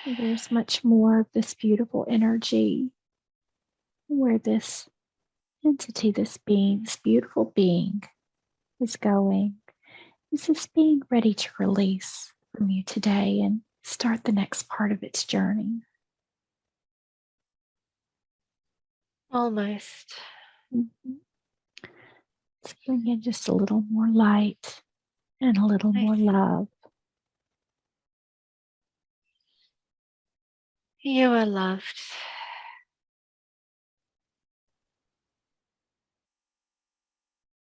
There's much more of this beautiful energy where this entity, this being, this beautiful being is going. Is this being ready to release from you today and start the next part of its journey? Almost. Mhm. Let's bring in just a little more light and a little more love. You are loved.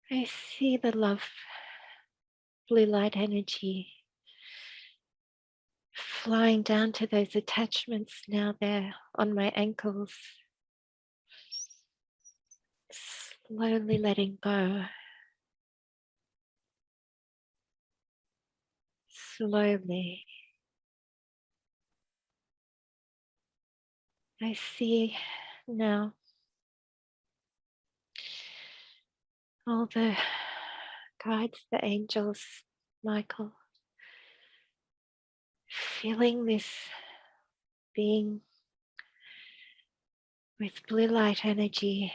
I see the love, blue light energy flying down to those attachments now there on my ankles. Slowly letting go. Slowly. I see now all the guides, the angels, Michael, feeling this being with blue light energy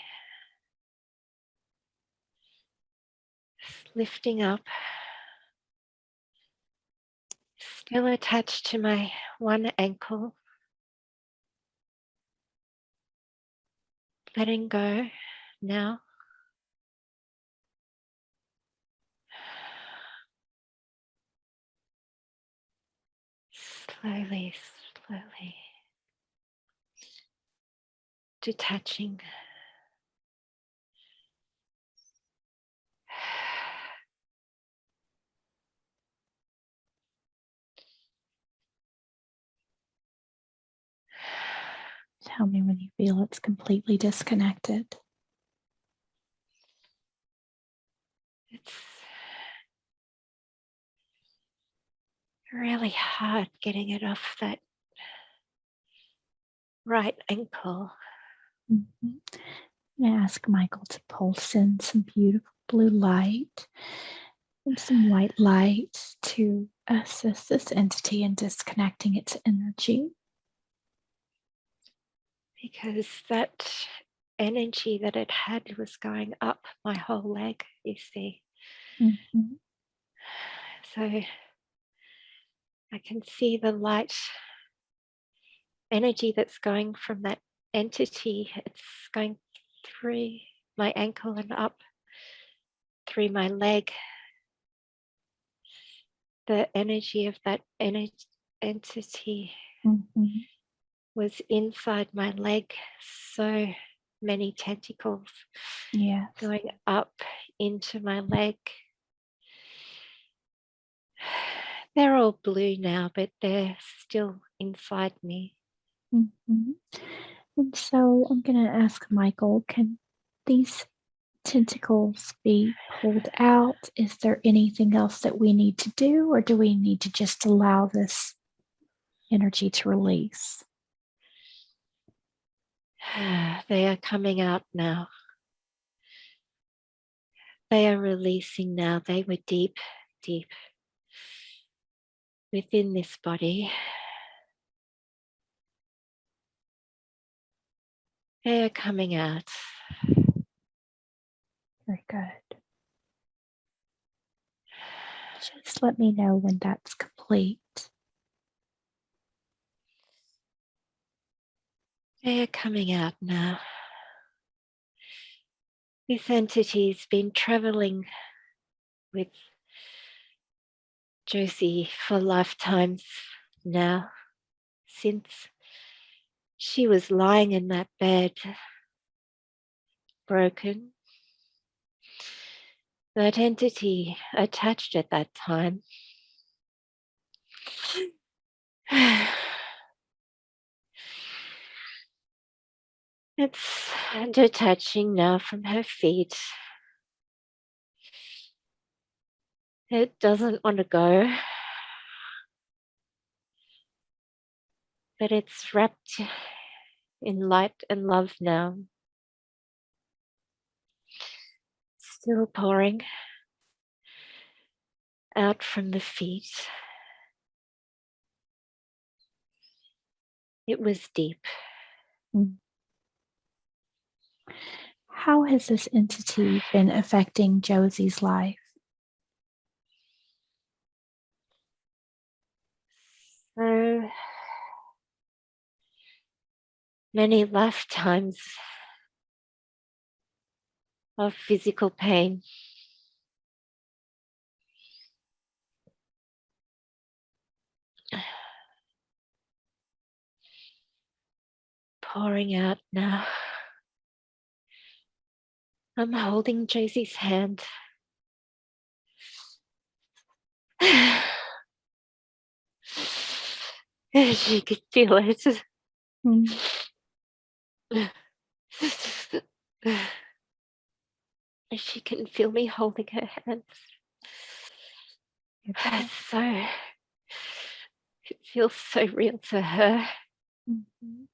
lifting up, still attached to my one ankle, letting go now. Slowly, slowly detaching. Tell me when you feel it's completely disconnected. It's really hard getting it off that right ankle. Mhm. I ask Michael to pulse in some beautiful blue light and some white light to assist this entity in disconnecting its energy. Because that energy that it had was going up my whole leg, you see. Mhm. So I can see the light energy that's going from that entity. It's going through my ankle and up through my leg. The energy of that entity Mhm. was inside my leg, so many tentacles Yes. going up into my leg. They're all blue now, but they're still inside me. Mhm. And so I'm going to ask Michael, can these tentacles be pulled out? Is there anything else that we need to do, or do we need to just allow this energy to release? They are coming out now. They are releasing now. They were deep, deep within this body. They are coming out. Very good. Just let me know when that's complete. They are coming out now. This entity's been traveling with Josie for lifetimes now, since she was lying in that bed, broken. That entity attached at that time. It's detaching now from her feet. It doesn't want to go, but it's wrapped in light and love now. Still pouring out from the feet. It was deep. Mm. How has this entity been affecting Josie's life? So many lifetimes of physical pain. Pouring out now. I'm holding Josie's hand. She could feel it. Mm. She can feel me holding her hands. Beautiful. So it feels so real to her. Mhm.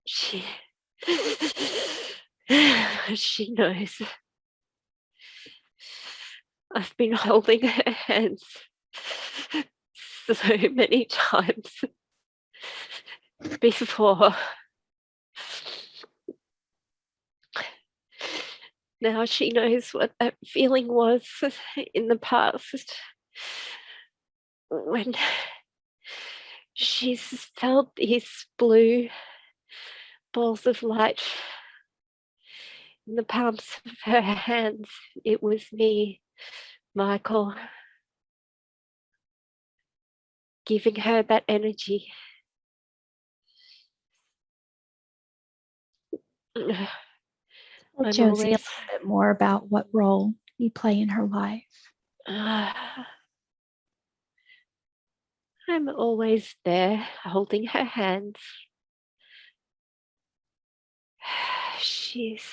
She she knows. I've been holding her hands so many times before. Now she knows what that feeling was in the past when she's felt these blue balls of light in the palms of her hands. It was me, Michael, giving her that energy. Tell I'm Josie a always little bit more about what role you play in her life. I'm always there holding her hands. She's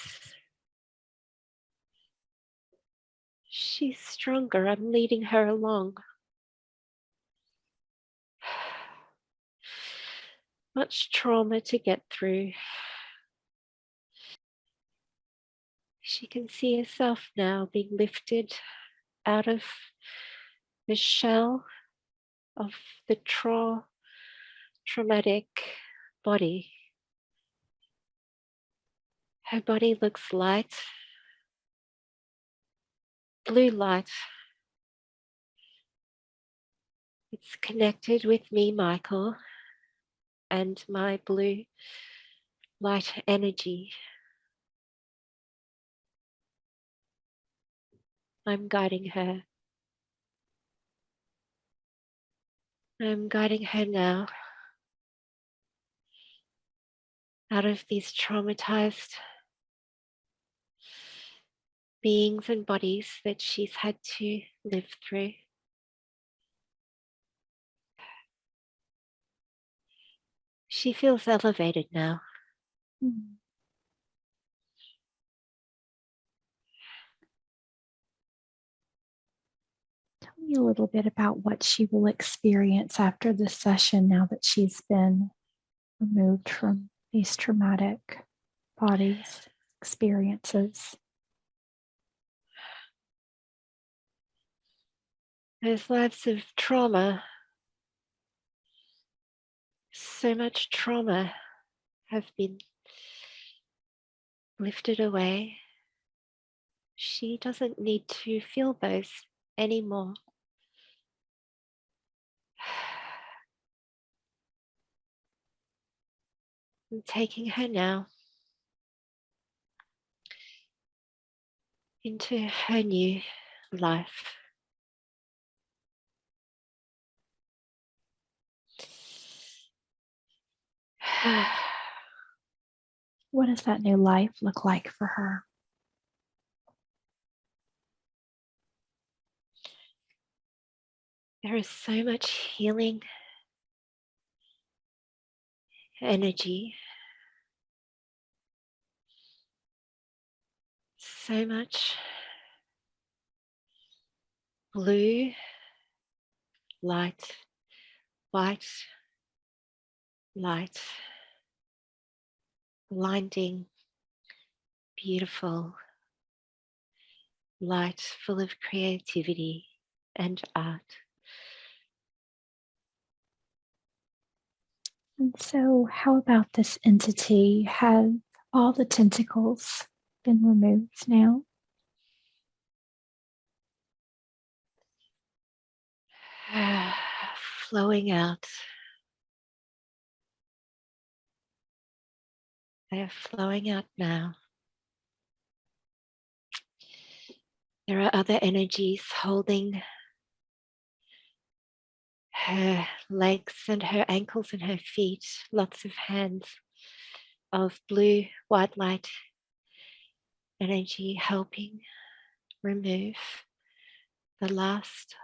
stronger. I'm leading her along. Much trauma to get through. She can see herself now being lifted out of the shell of the traumatic body. Her body looks light, blue light. It's connected with me, Michael, and my blue light energy. I'm guiding her. I'm guiding her now out of these traumatized beings and bodies that she's had to live through. She feels elevated now. Mm. Tell me a little bit about what she will experience after this session now that she's been removed from these traumatic bodies, experiences. There's lots of trauma, so much trauma have been lifted away. She doesn't need to feel those anymore. I'm taking her now into her new life. What does that new life look like for her? There is so much healing energy, so much blue light, white light, blinding, beautiful light full of creativity and art. And so, how about this entity? Have all the tentacles been removed now? Flowing out. They are flowing out now. There are other energies holding her legs and her ankles and her feet. Lots of hands of blue, white light energy helping remove the last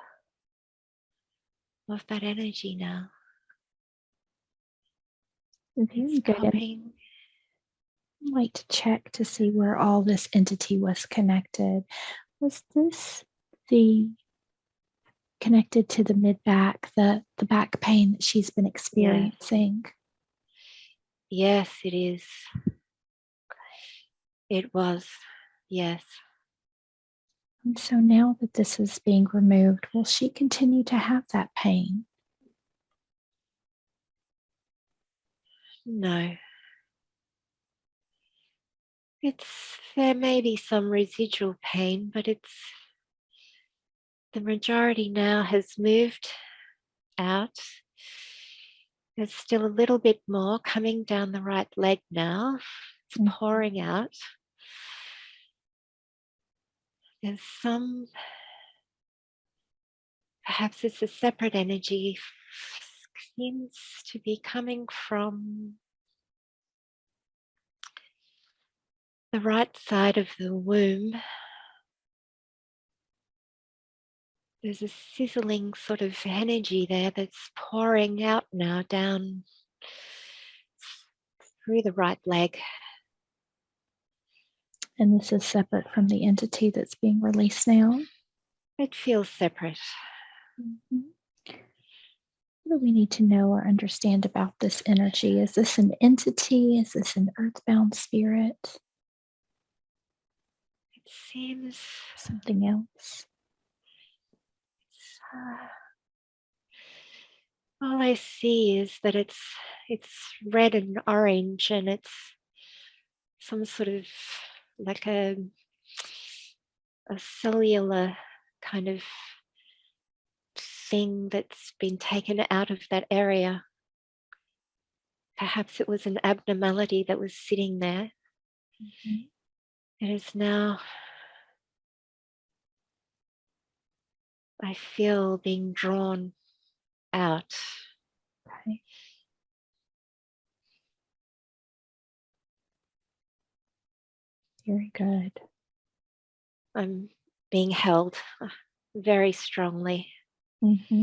of that energy now. It's Very good. popping. I'd like to check to see where all this entity was connected. Was this the connected to the mid back, the back pain that she's been experiencing? Yes, it is. It was. Yes. And so now that this is being removed, will she continue to have that pain? No. There may be some residual pain, but the majority now has moved out. There's still a little bit more coming down the right leg now. It's pouring out. There's some, perhaps it's a separate energy, seems to be coming from the right side of the womb. There's a sizzling sort of energy there that's pouring out now down through the right leg. And this is separate from the entity that's being released now? It feels separate. Mm-hmm. What do we need to know or understand about this energy? Is this an entity? Is this an earthbound spirit? It seems Something else? all I see is that it's red and orange, and it's some sort of like a cellular kind of thing that's been taken out of that area. Perhaps it was an abnormality that was sitting there. Mm-hmm. It is now, I feel, being drawn out. Okay. Very good. I'm being held very strongly. Mm-hmm.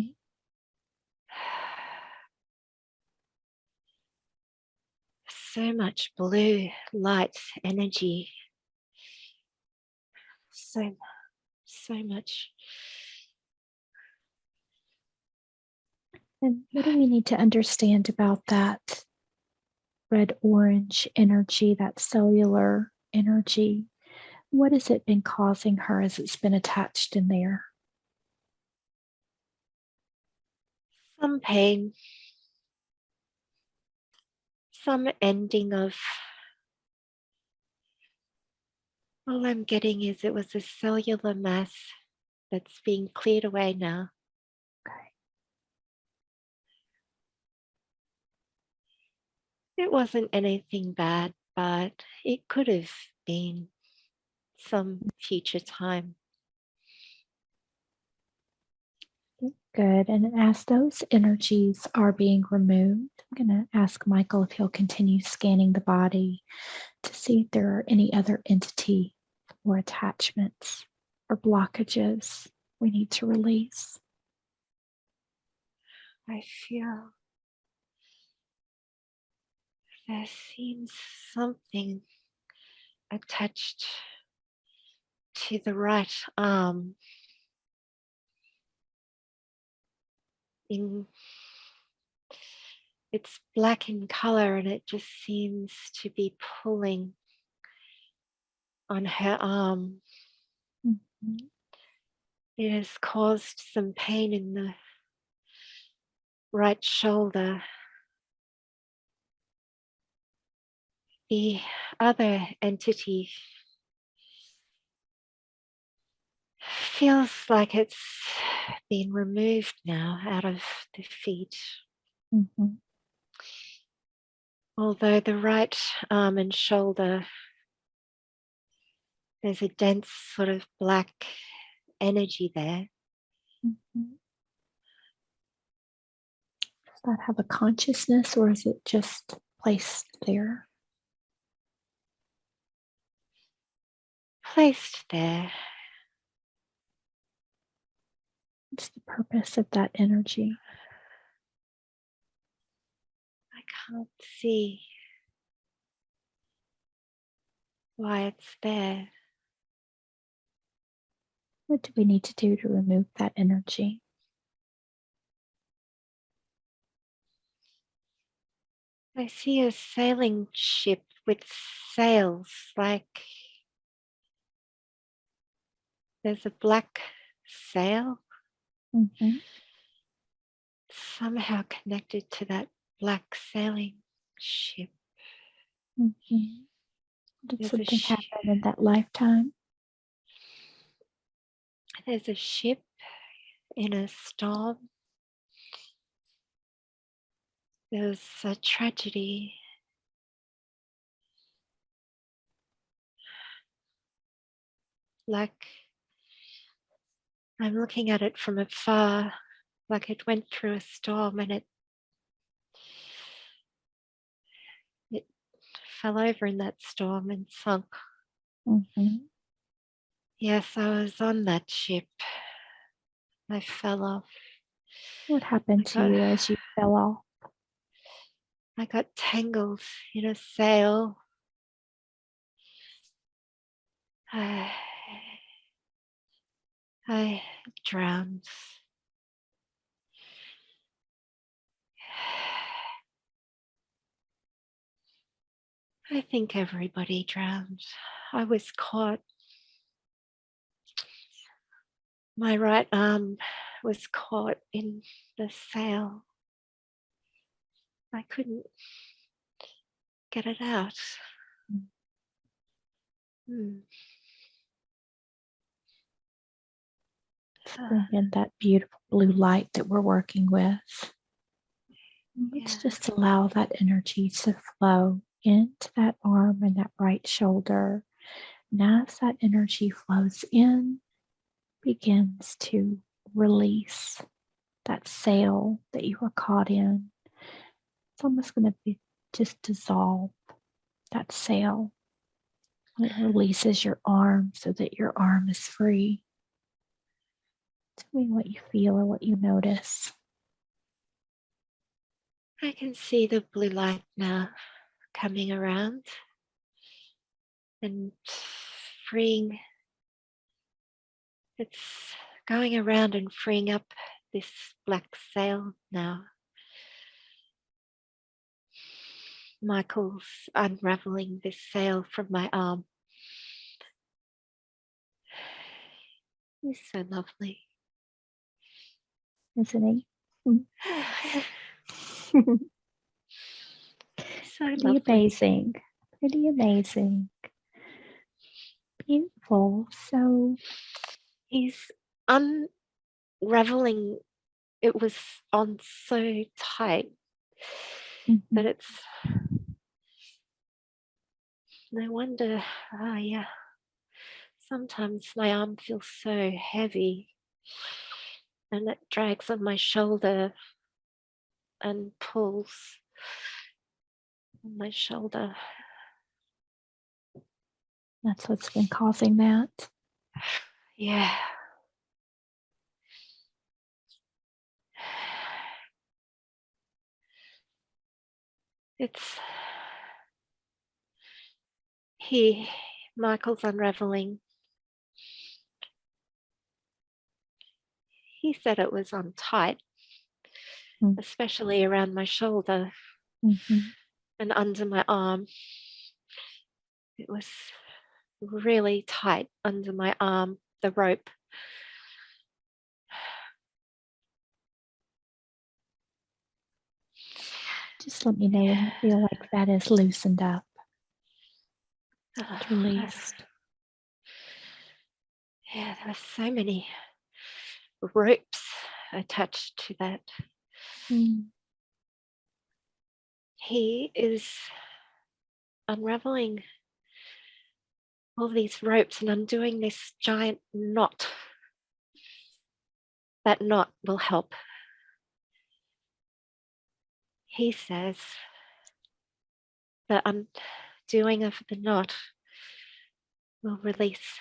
So much blue light energy. So much. And what do we need to understand about that red orange energy, that cellular energy? What has it been causing her as it's been attached in there? Some pain, some ending of, all I'm getting is it was a cellular mass that's being cleared away now. Okay. It wasn't anything bad, but it could have been some future time. Good. And as those energies are being removed, I'm going to ask Michael if he'll continue scanning the body to see if there are any other entity or attachments or blockages we need to release. I feel there seems something attached to the right arm. It's black in color, and it just seems to be pulling on her arm. Mhm. It has caused some pain in the right shoulder. the other entity feels like it's been removed now out of the feet. Mm-hmm. Although the right arm and shoulder, there's a dense sort of black energy there. Mm-hmm. Does that have a consciousness, or is it just placed there? Placed there. What's the purpose of that energy? I can't see why it's there. What do we need to do to remove that energy? I see a sailing ship with sails, like there's a black sail Mm-hmm. somehow connected to that black sailing ship. Mm-hmm. Did There's a something happen in that lifetime? there's a ship in a storm. There's a tragedy. Like I'm looking at it from afar, like it went through a storm and it fell over in that storm and sunk. Mm-hmm. Yes, I was on that ship. I fell off. What happened to you as you fell off? I got tangled in a sail. I drowned. I think everybody drowned. I was caught. My right arm was caught in the sail. I couldn't get it out. Hmm. Let's bring in that beautiful blue light that we're working with. Let's Yeah. just allow that energy to flow into that arm and that right shoulder. And as that energy flows in, begins to release that sail that you were caught in. It's almost going to be just dissolve that sail. And it releases your arm so that your arm is free. Tell me what you feel or what you notice. I can see the blue light now coming around and freeing. It's going around and freeing up this black sail now. Michael's unraveling this sail from my arm. He's so lovely. Isn't he? Mm. So Pretty lovely. amazing. Pretty amazing. Beautiful. So He's unraveling. It was on so tight that it's no wonder. Yeah. Sometimes my arm feels so heavy and it drags on my shoulder and pulls on my shoulder. that's what's been causing that. Yeah. It's Michael's unraveling. He said it was on tight, especially around my shoulder and under my arm. It was really tight under my arm, the rope. Just let me know when you feel like that is loosened up. It's released. Yeah, there were so many ropes attached to that. He is unraveling all these ropes and undoing this giant knot. That knot will help. He says the undoing of the knot will release.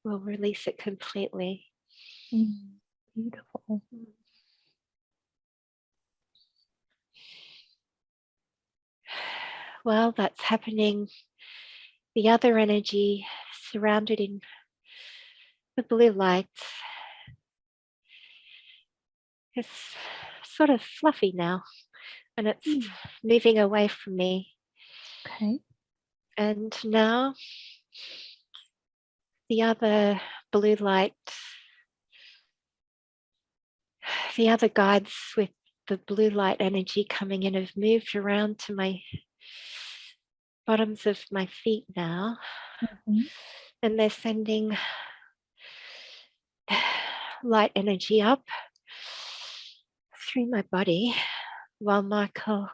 Will release it completely. Beautiful. While that's happening, the other energy surrounded in the blue lights is sort of fluffy now, and it's moving away from me. Okay. And now the other blue light, the other guides with the blue light energy coming in have moved around to my bottoms of my feet now. And they're sending light energy up through my body while Michael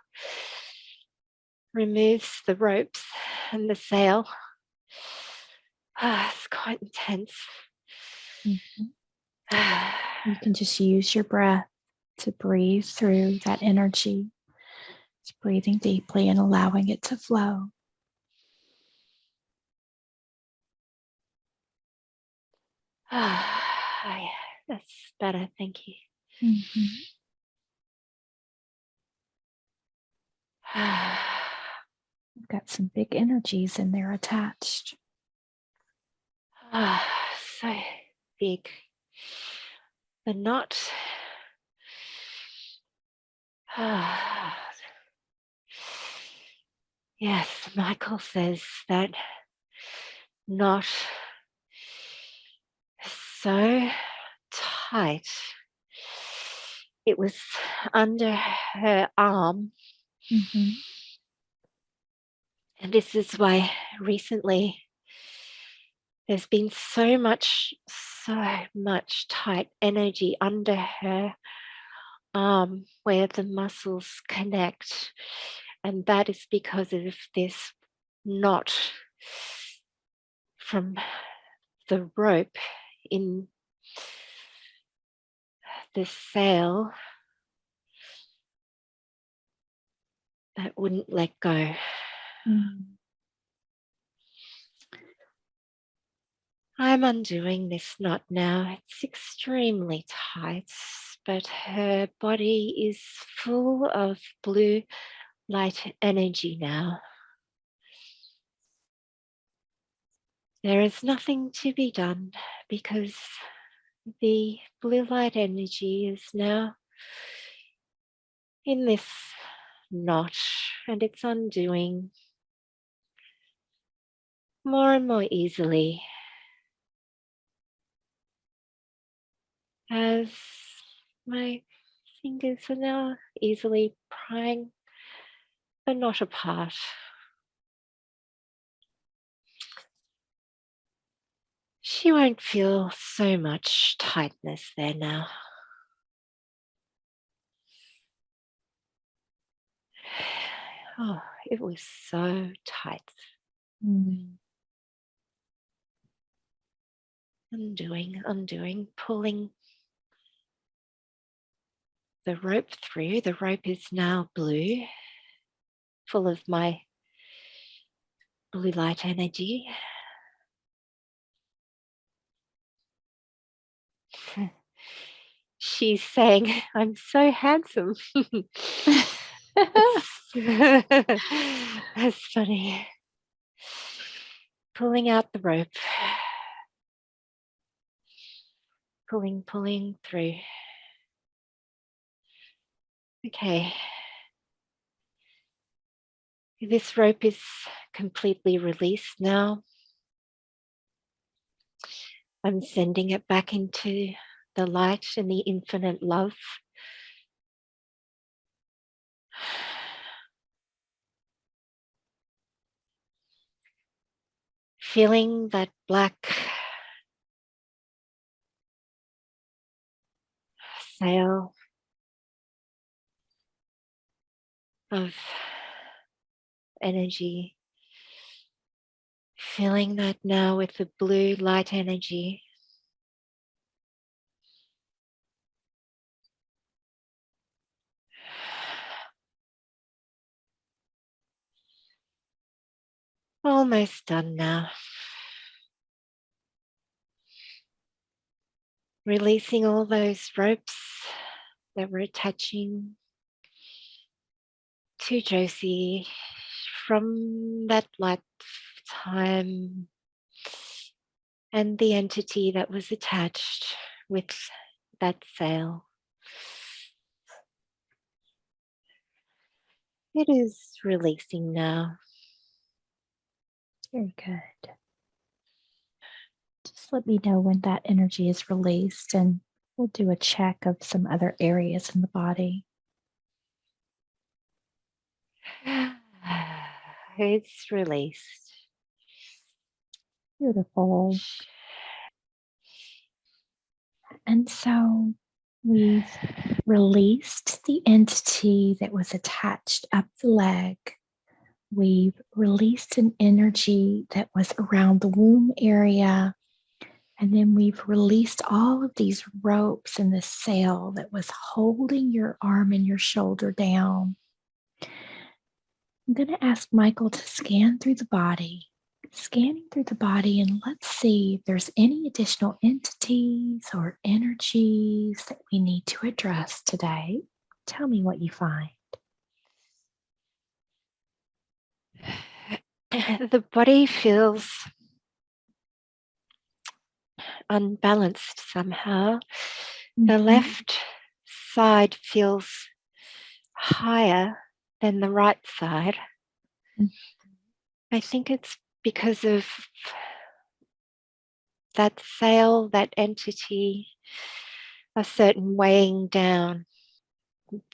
removes the ropes and the sail. It's quite intense. You can just use your breath to breathe through that energy. Just breathing deeply and allowing it to flow. Yeah, that's better. Thank you. You've got some big energies in there attached. So big. The knot. Yes, Michael says that knot is so tight. It was under her arm. And this is why recently there's been so much tight energy under her arm where the muscles connect. And that is because of this knot from the rope in the sail that wouldn't let go. I'm undoing this knot now. It's extremely tight, but her body is full of blue light energy now. There is nothing to be done because the blue light energy is now in this knot and it's undoing more and more easily as my fingers are now easily prying the knot apart. She won't feel so much tightness there now. Oh, it was so tight. Undoing, pulling the rope through. The rope is now blue, full of my blue light energy. She's saying, I'm so handsome. That's funny. Pulling out the rope. Pulling through. Okay. This rope is completely released now. I'm sending it back into the light and the infinite love feeling that black sail of energy, feeling that now with the blue light energy. Almost done now. Releasing all those ropes that were attaching to Josie from that lifetime and the entity that was attached with that sail. It is releasing now. Very good. Just let me know when that energy is released and we'll do a check of some other areas in the body. It's released. Beautiful. And so we've released the entity that was attached up the leg. We've released an energy that was around the womb area. And then we've released all of these ropes and the sail that was holding your arm and your shoulder down. I'm going to ask Michael to scan through the body, scanning through the body, and let's see if there's any additional entities or energies that we need to address today. Tell me what you find. The body feels unbalanced somehow. The left side feels higher than the right side. I think it's because of that sail, that entity, a certain weighing down.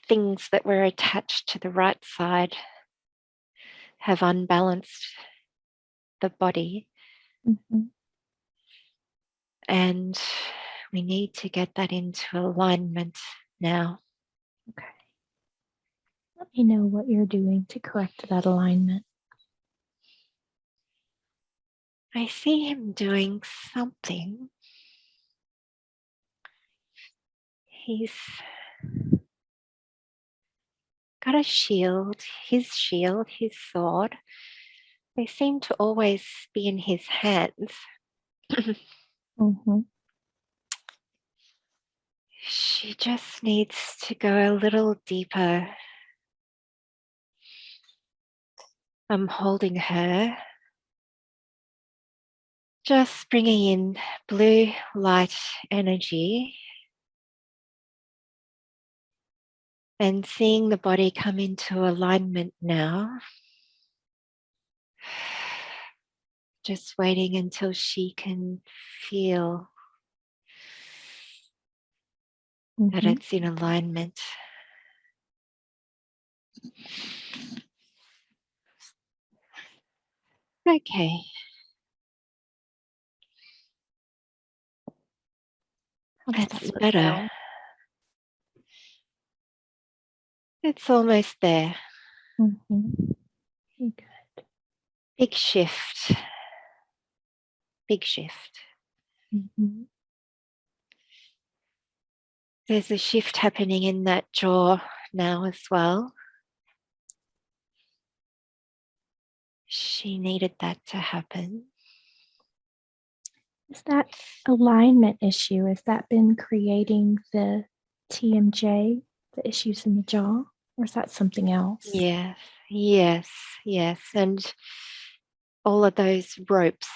Things that were attached to the right side have unbalanced the body. And we need to get that into alignment now. Okay. Let me know what you're doing to correct that alignment. I see him doing something. He's got a shield, his sword. They seem to always be in his hands. She just needs to go a little deeper. I'm holding her, just bringing in blue light energy and seeing the body come into alignment now. Just waiting until she can feel that it's in alignment. Okay. That's better. Now? It's almost there. Good. Big shift. Big shift. There's a shift happening in that jaw now as well. She needed that to happen. Is that alignment issue, has that been creating the TMJ, the issues in the jaw, or is that something else? Yes. And all of those ropes.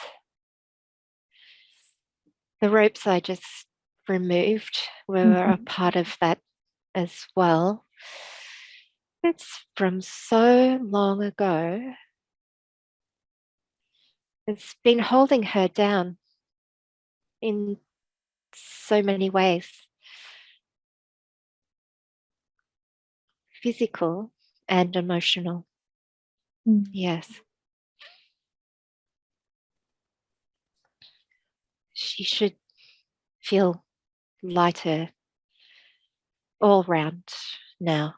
The ropes I just removed were a part of that as well. It's from so long ago. It's been holding her down in so many ways. Physical and emotional. Yes. she should feel lighter all round now.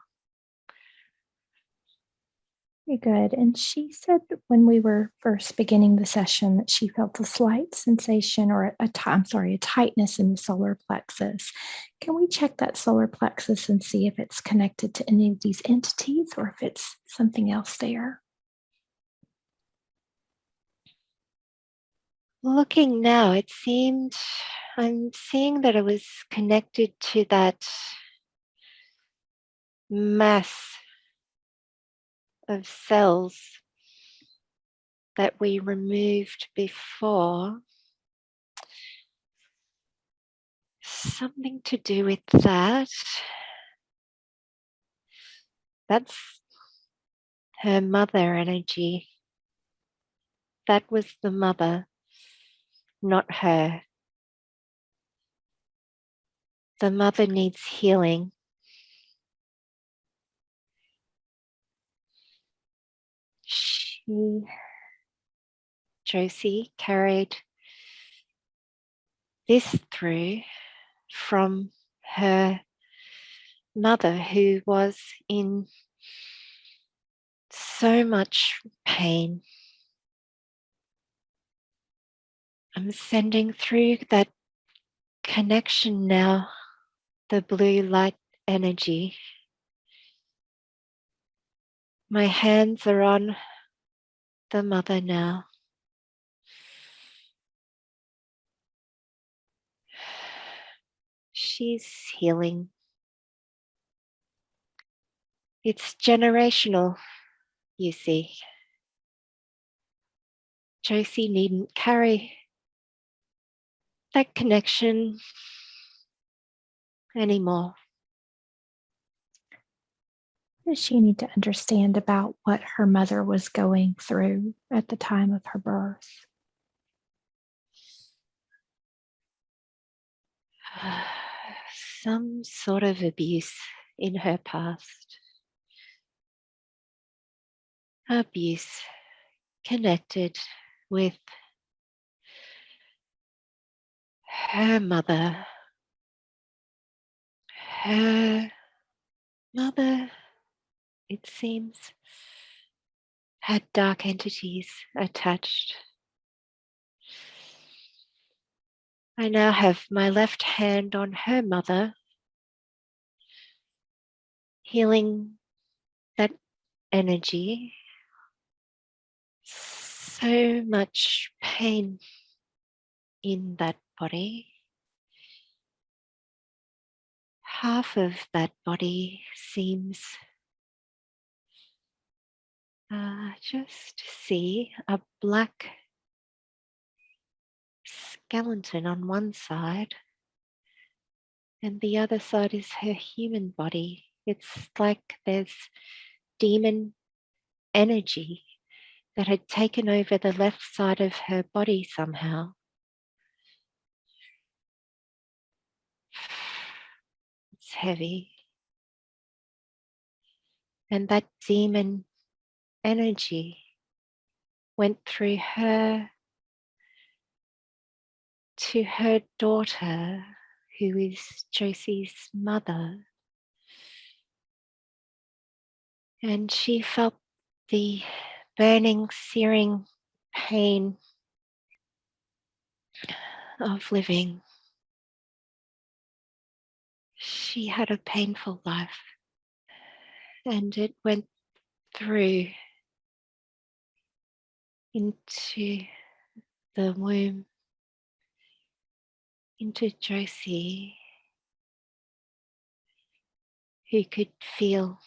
Very good. And she said when we were first beginning the session that she felt a slight sensation or a tightness in the solar plexus. Can we check that solar plexus and see if it's connected to any of these entities or if it's something else there? Looking now, I'm seeing that it was connected to that mass of cells that we removed before. Something to do with that. That's her mother energy. That was the mother, not her. The mother needs healing. Josie carried this through from her mother, who was in so much pain. I'm sending through that connection now, the blue light energy. My hands are on the mother now. She's healing. It's generational, you see. Josie needn't carry that connection anymore. Does she need to understand about what her mother was going through at the time of her birth? Some sort of abuse in her past. Abuse connected with her mother. Her mother, it seems, had dark entities attached. I now have my left hand on her mother, healing that energy. So much pain in that body. Half of that body seems just see a black skeleton on one side, and the other side is her human body. It's like there's demon energy that had taken over the left side of her body somehow. It's heavy. And that demon energy went through her to her daughter, who is Josie's mother. And she felt the burning, searing pain of living. She had a painful life, and it went through into the womb, into Josie, who could feel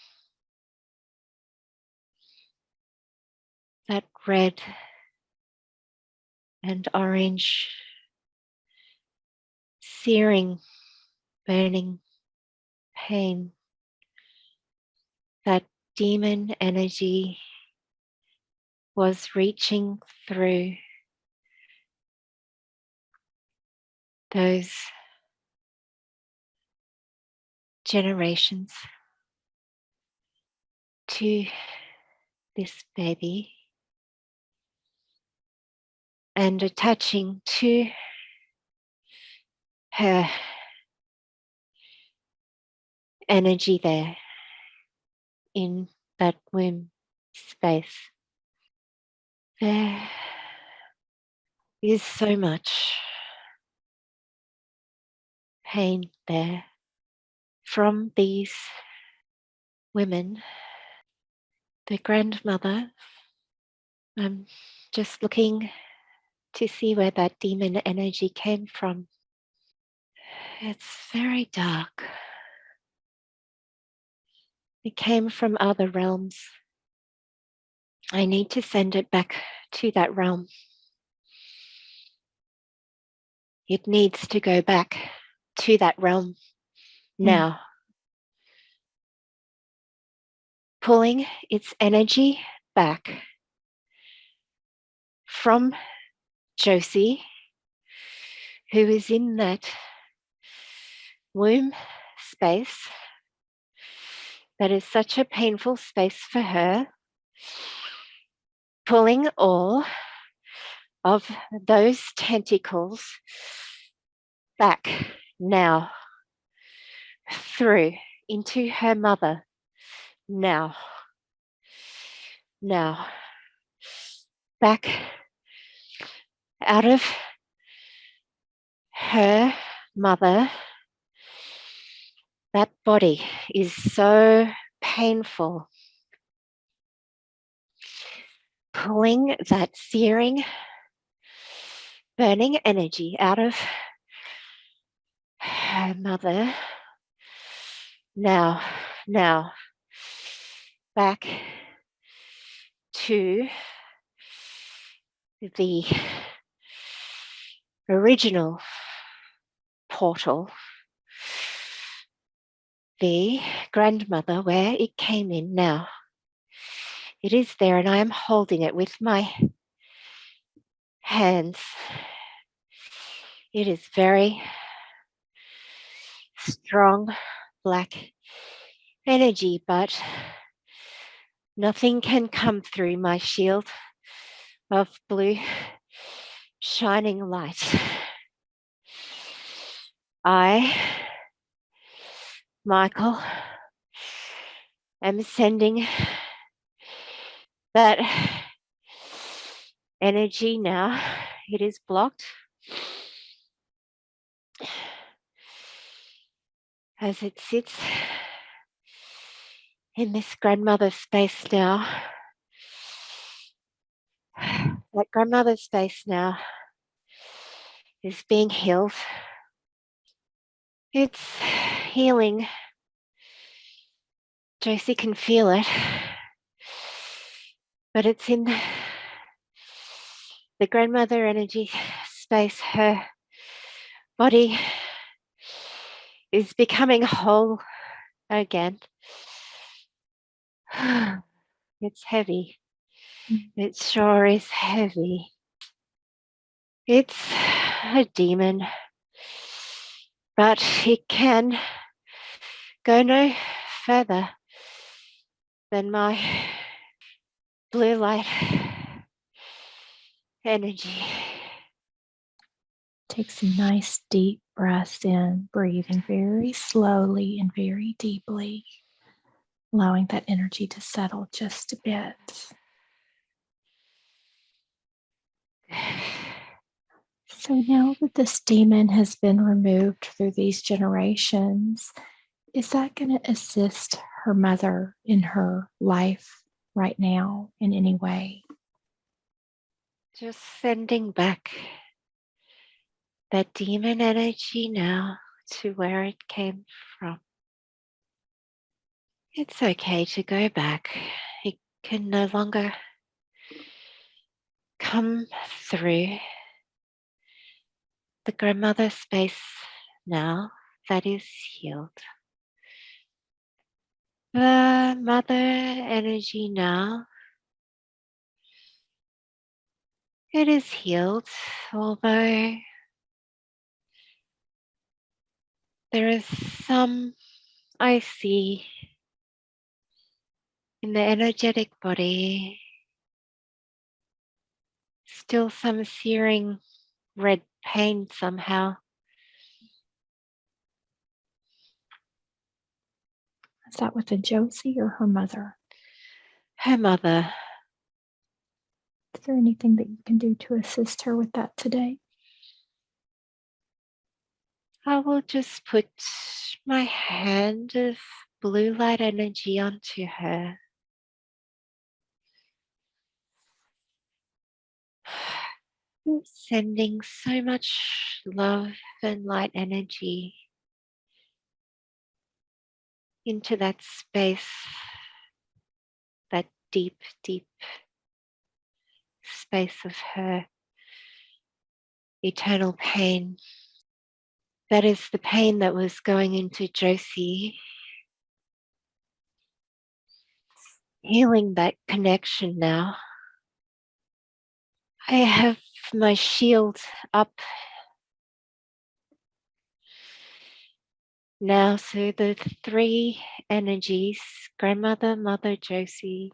that red and orange searing, burning pain. That demon energy was reaching through those generations to this baby and attaching to her energy there in that womb space. There is so much pain there from these women. The grandmother, I'm just looking to see where that demon energy came from. It's very dark. It came from other realms. I need to send it back to that realm. It needs to go back to that realm now. Pulling its energy back from Josie, who is in that womb space that is such a painful space for her, pulling all of those tentacles back now through into her mother now back out of her mother. That body is so painful. Pulling that searing, burning energy out of her mother now back to the original portal, the grandmother where it came in now. It is there and I am holding it with my hands. It is very strong black energy, but nothing can come through my shield of blue shining light. I, Michael, am sending that energy now. It is blocked as it sits in this grandmother space now. That grandmother space now is being healed. It's healing. Josie can feel it, but it's in the grandmother energy space. Her body is becoming whole again. It's heavy. It sure is heavy. It's a demon, but it can go no further than my blue light energy. Take some nice deep breaths in, breathing very slowly and very deeply, allowing that energy to settle just a bit. So now that this demon has been removed through these generations, is that going to assist her mother in her life right now in any way? Just sending back that demon energy now to where it came from. It's okay to go back. It can no longer come through the grandmother space now that is healed. The mother energy now, it is healed, although there is some I see in the energetic body, still some searing red pain somehow Is that with a Josie or her mother? Her mother. Is there anything that you can do to assist her with that today? I will just put my hand of blue light energy onto her. Sending so much love and light energy into that space, that deep, deep space of her eternal pain. That is the pain that was going into Josie. Healing that connection now. I have my shield up now, so the three energies, grandmother, mother, Josie,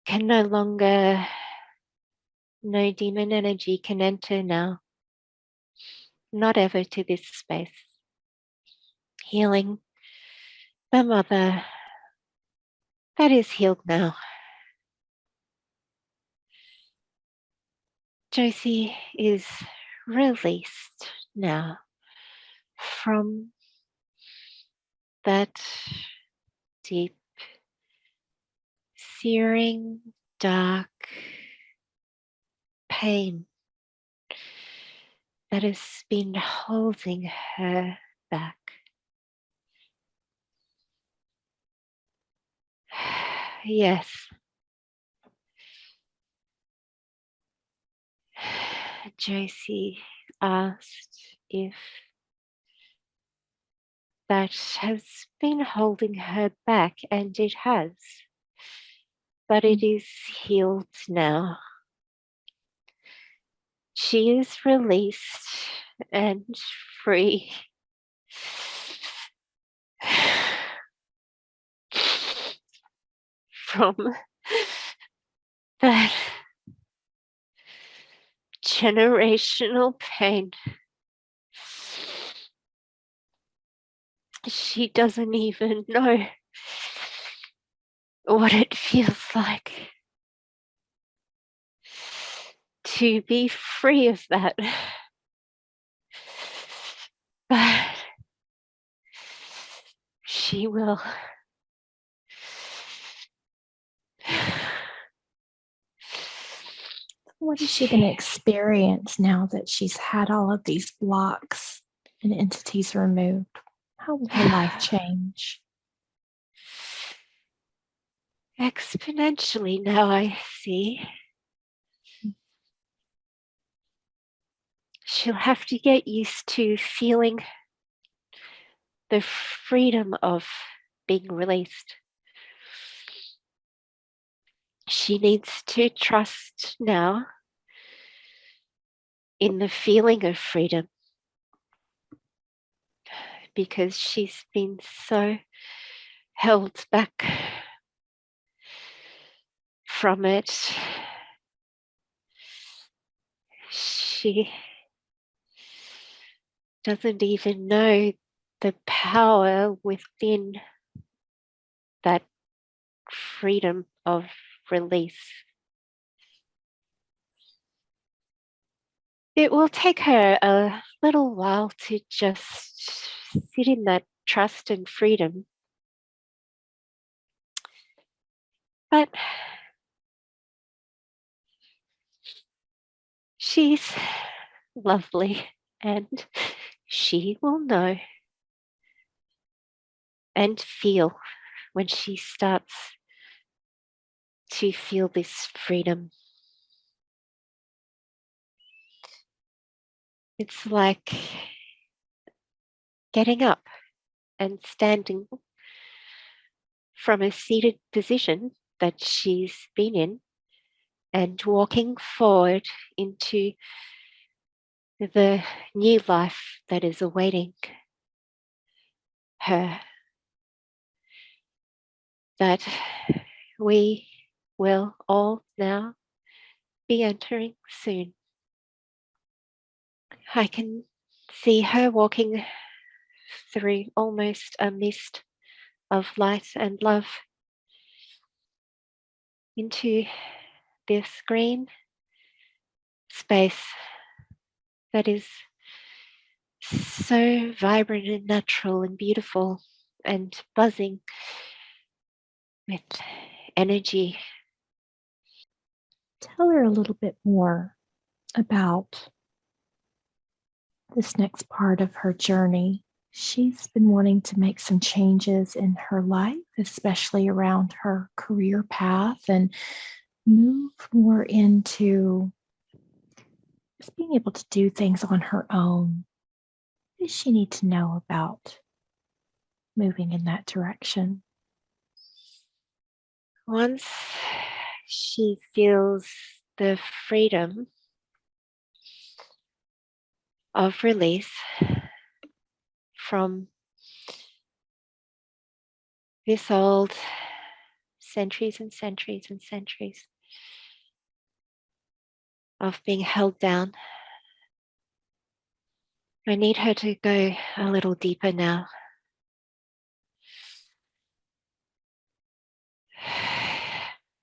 can no longer, no demon energy can enter now. Not ever to this space. Healing the mother that is healed now. Josie is released now from that deep, searing, dark pain that has been holding her back. Yes. Josie asked if that has been holding her back, and it has. But it is healed now. She is released and free. From that generational pain. She doesn't even know what it feels like to be free of that. But she will. What is she going to experience now that she's had all of these blocks and entities removed? How will her life change? Exponentially now, I see. She'll have to get used to feeling the freedom of being released. She needs to trust now in the feeling of freedom, because she's been so held back from it. She doesn't even know the power within that freedom of release. It will take her a little while to just sit in that trust and freedom. But she's lovely, and she will know and feel when she starts to feel this freedom. It's like getting up and standing from a seated position that she's been in and walking forward into the new life that is awaiting her, that we will all now be entering soon. I can see her walking through almost a mist of light and love into this green space that is so vibrant and natural and beautiful and buzzing with energy. Tell her a little bit more about this next part of her journey. She's been wanting to make some changes in her life, especially around her career path, and move more into just being able to do things on her own. What does she need to know about moving in that direction? Once she feels the freedom of release from this old centuries and centuries and centuries of being held down, I need her to go a little deeper now.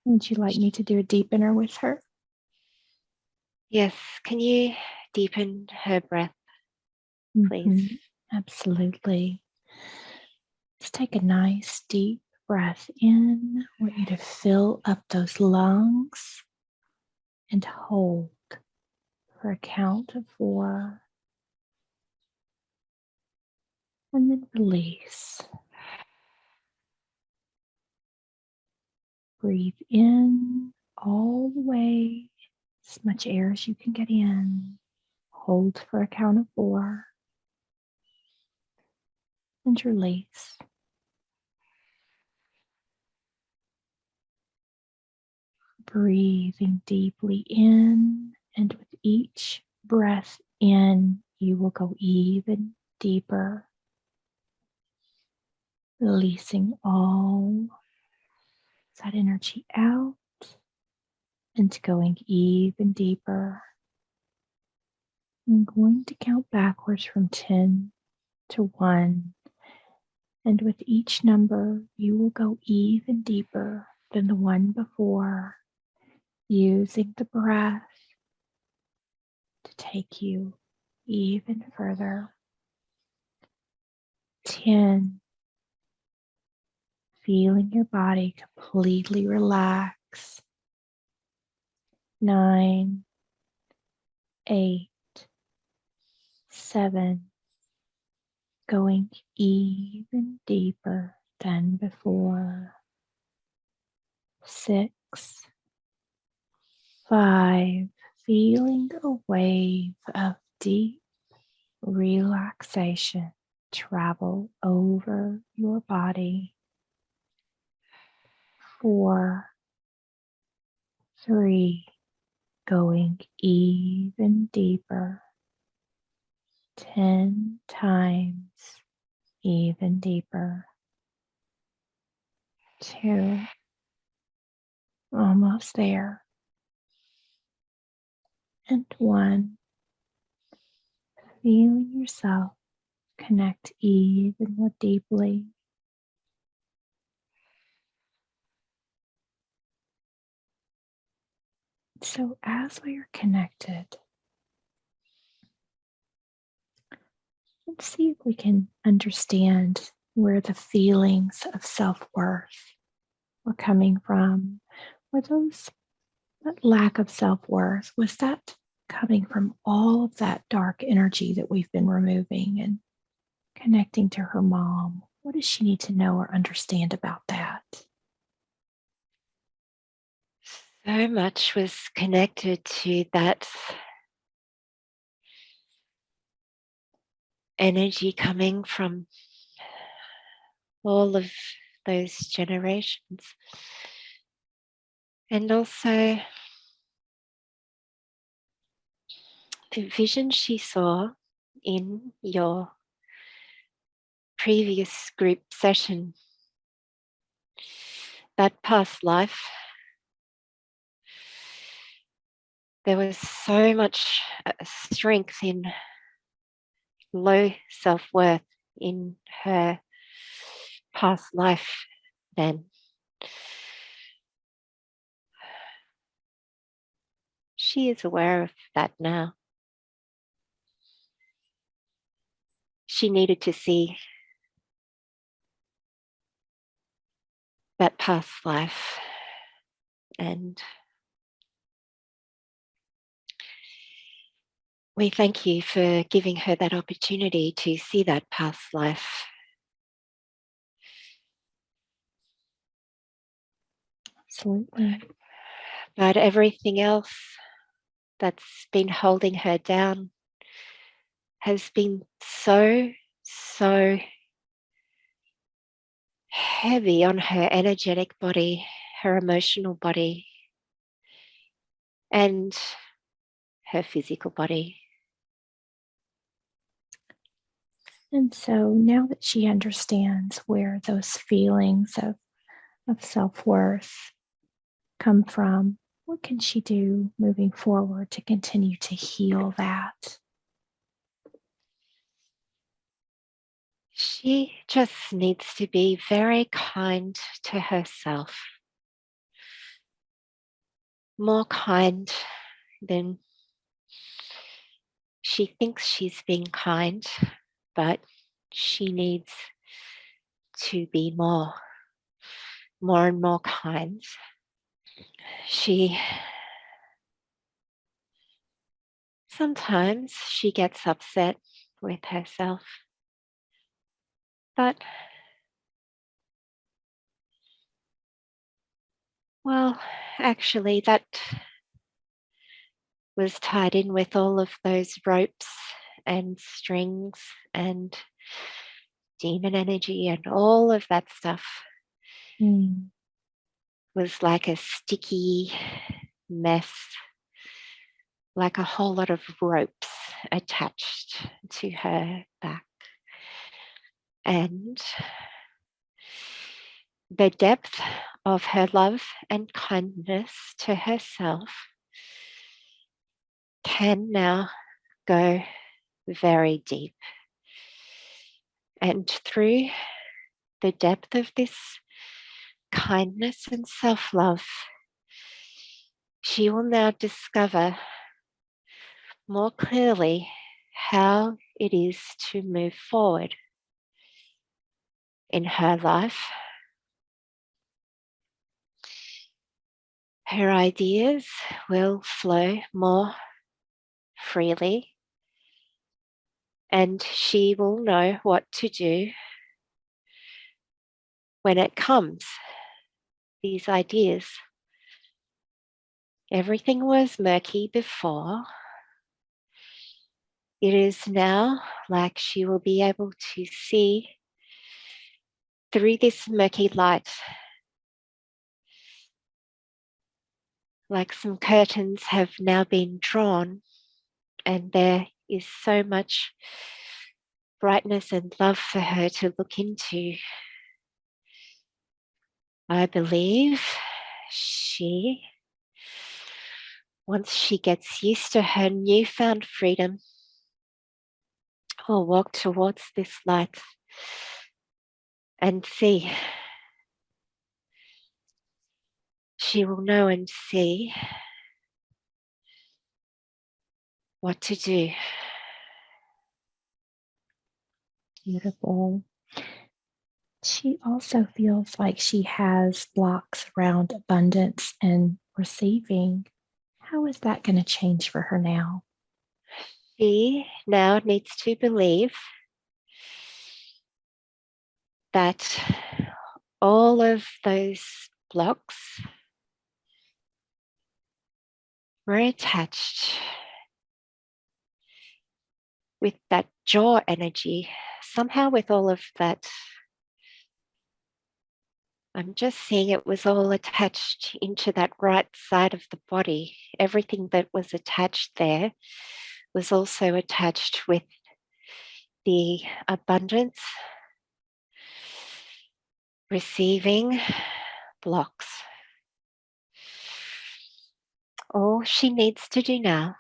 Would you like me to do a deepener with her? Yes, can you deepen her breath, please? Mm-hmm. Absolutely. Let's take a nice deep breath in. I want you to fill up those lungs and hold for a count of 4. And then release. Breathe in all the way, as much air as you can get in. Hold for a count of 4. And release. Breathing deeply in, and with each breath in, you will go even deeper, releasing all that energy out and going even deeper. I'm going to count backwards from 10 to 1, and with each number, you will go even deeper than the one before, using the breath to take you even further. 10, feeling your body completely relax. 9, 8, 7, going even deeper than before. 6, 5, feeling a wave of deep relaxation travel over your body. 4, 3, going even deeper. 10 times even deeper. 2, almost there. And 1, feeling yourself connect even more deeply. So as we are connected, let's see if we can understand where the feelings of self-worth were coming from. Were those, that lack of self-worth, was that coming from all of that dark energy that we've been removing and connecting to her mom? What does she need to know or understand about that? So much was connected to that energy coming from all of those generations. And also the vision she saw in your previous group session, that past life, there was so much strength in low self-worth in her past life then. She is aware of that now. She needed to see that past life, and we thank you for giving her that opportunity to see that past life. Absolutely. But everything else that's been holding her down has been so heavy on her energetic body, her emotional body, and her physical body. And so now that she understands where those feelings of self-worth come from, what can she do moving forward to continue to heal that? She just needs to be very kind to herself, more kind than she thinks she's being kind, but she needs to be more and more kind. Sometimes she gets upset with herself, but well, actually that was tied in with all of those ropes and strings and demon energy and all of that stuff. Was like a sticky mess, like a whole lot of ropes attached to her back. And the depth of her love and kindness to herself can now go very deep. And through the depth of this kindness and self-love, she will now discover more clearly how it is to move forward in her life. Her ideas will flow more freely, and she will know what to do when it comes. These ideas. Everything was murky before. It is now like she will be able to see through this murky light, like some curtains have now been drawn, and there is so much brightness and love for her to look into. I believe once she gets used to her newfound freedom, will walk towards this light and see. She will know and see what to do. Beautiful. She also feels like she has blocks around abundance and receiving. How is that going to change for her now? She now needs to believe that all of those blocks were attached with that jaw energy, somehow with all of that. I'm just seeing it was all attached into that right side of the body. Everything that was attached there was also attached with the abundance, receiving blocks. All she needs to do now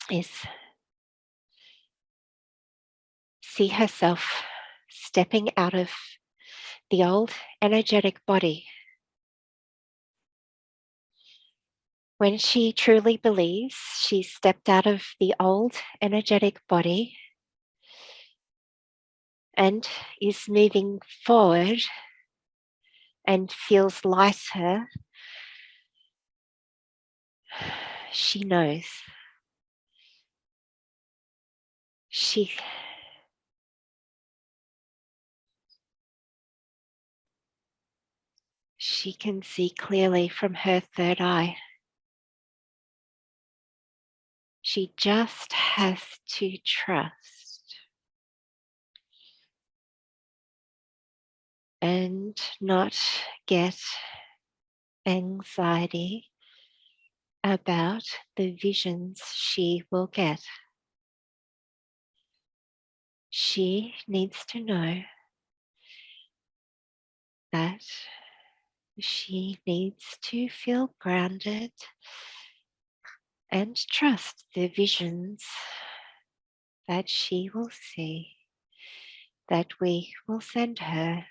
is see herself stepping out of the old energetic body. When she truly believes she stepped out of the old energetic body and is moving forward and feels lighter, she knows. She can see clearly from her third eye. She just has to trust and not get anxiety about the visions she will get. She needs to know that she needs to feel grounded and trust the visions that she will see, that we will send her.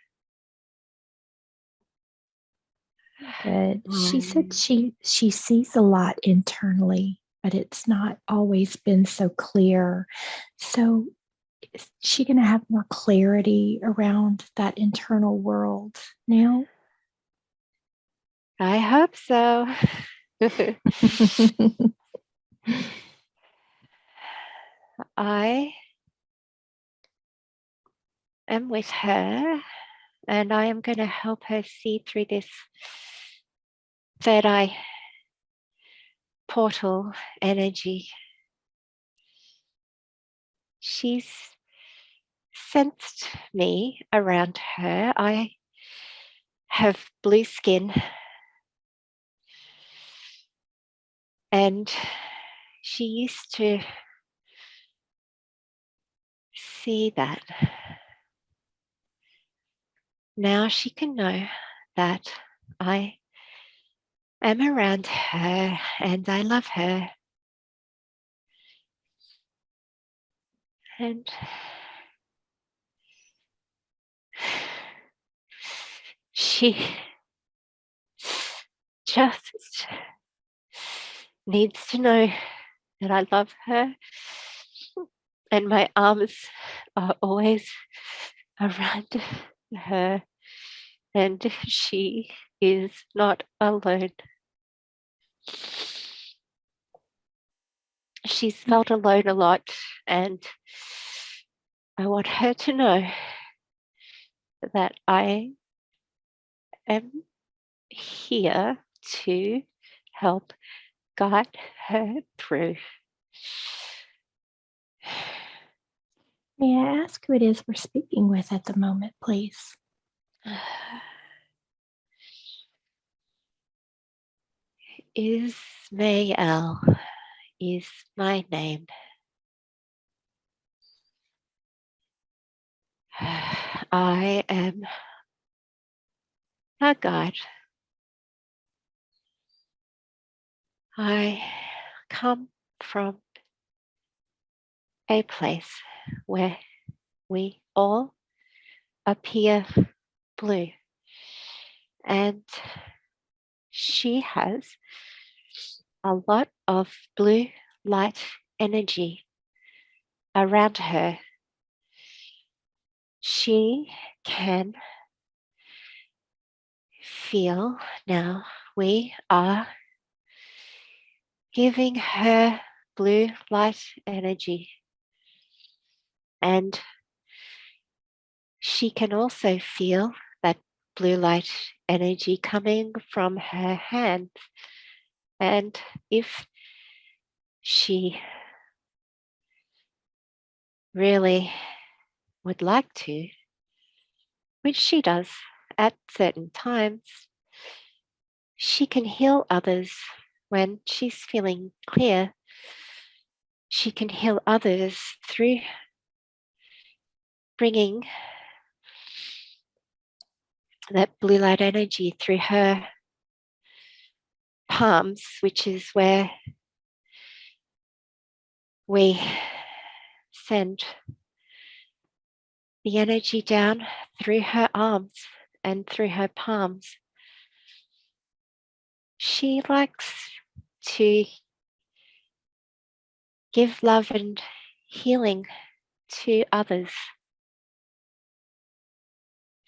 Good. She said she sees a lot internally, but it's not always been so clear. So is she going to have more clarity around that internal world now? I hope so. I am with her, and I am going to help her see through this third eye portal energy. She's sensed me around her. I have blue skin, and she used to see that. Now she can know that I am around her and I love her. And she just needs to know that I love her, and my arms are always around her, and she is not alone. She's felt alone a lot, and I want her to know that I am here to help guide her through. May I ask who it is we're speaking with at the moment, please? Ismael is my name. I am a guide. I come from a place where we all appear blue, and she has a lot of blue light energy around her. She can feel now we are giving her blue light energy, and she can also feel that blue light energy coming from her hand. And if she really would like to, which she does at certain times, she can heal others when she's feeling clear. She can heal others through bringing that blue light energy through her palms, which is where we send the energy down through her arms and through her palms. She likes to give love and healing to others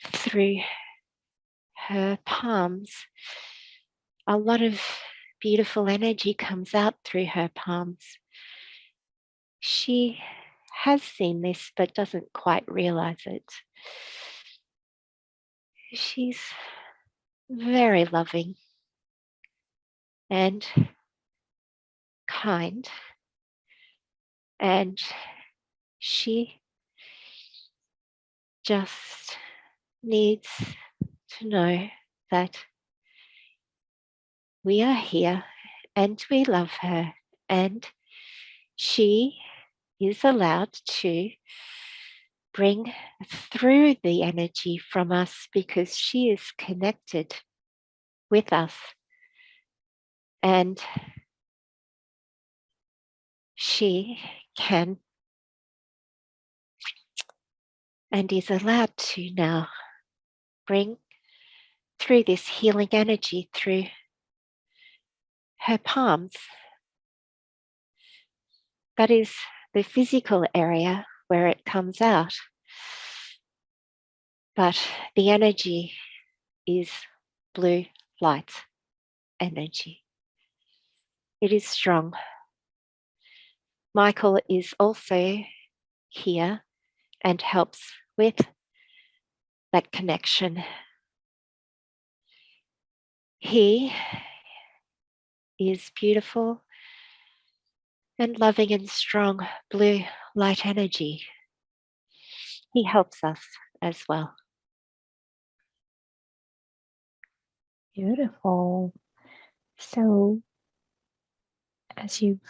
through her palms. A lot of beautiful energy comes out through her palms. She has seen this but doesn't quite realize it. She's very loving and kind, and she just needs to know that we are here and we love her, and she is allowed to bring through the energy from us because she is connected with us, and she can and is allowed to now bring through this healing energy through her palms. That is the physical area where it comes out. But the energy is blue light energy. It is strong. Michael is also here and helps with that connection. He is beautiful and loving and strong blue light energy. He helps us as well. Beautiful. So, as you've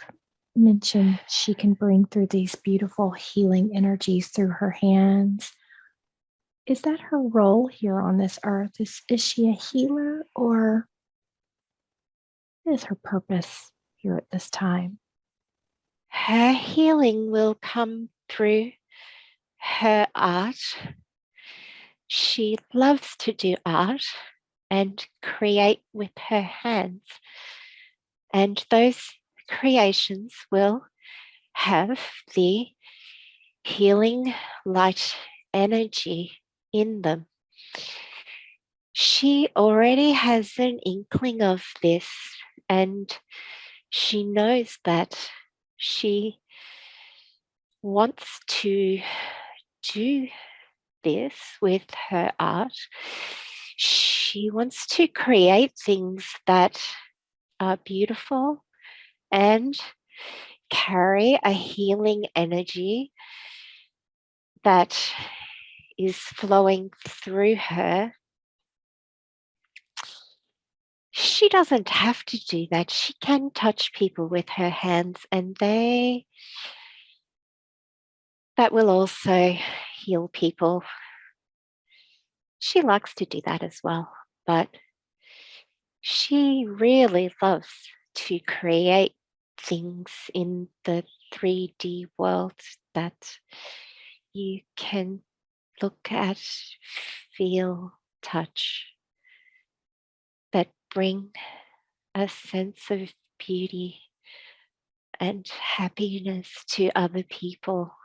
mentioned, she can bring through these beautiful healing energies through her hands. Is that her role here on this earth? Is she a healer, or is her purpose here at this time? Her healing will come through her art. She loves to do art and create with her hands. And those creations will have the healing light energy in them. She already has an inkling of this, and she knows that she wants to do this with her art. She wants to create things that are beautiful and carry a healing energy that is flowing through her. She doesn't have to do that. She can touch people with her hands, and that will also heal people. She likes to do that as well, but she really loves to create things in the 3D world that you can look at, feel, touch, that bring a sense of beauty and happiness to other people.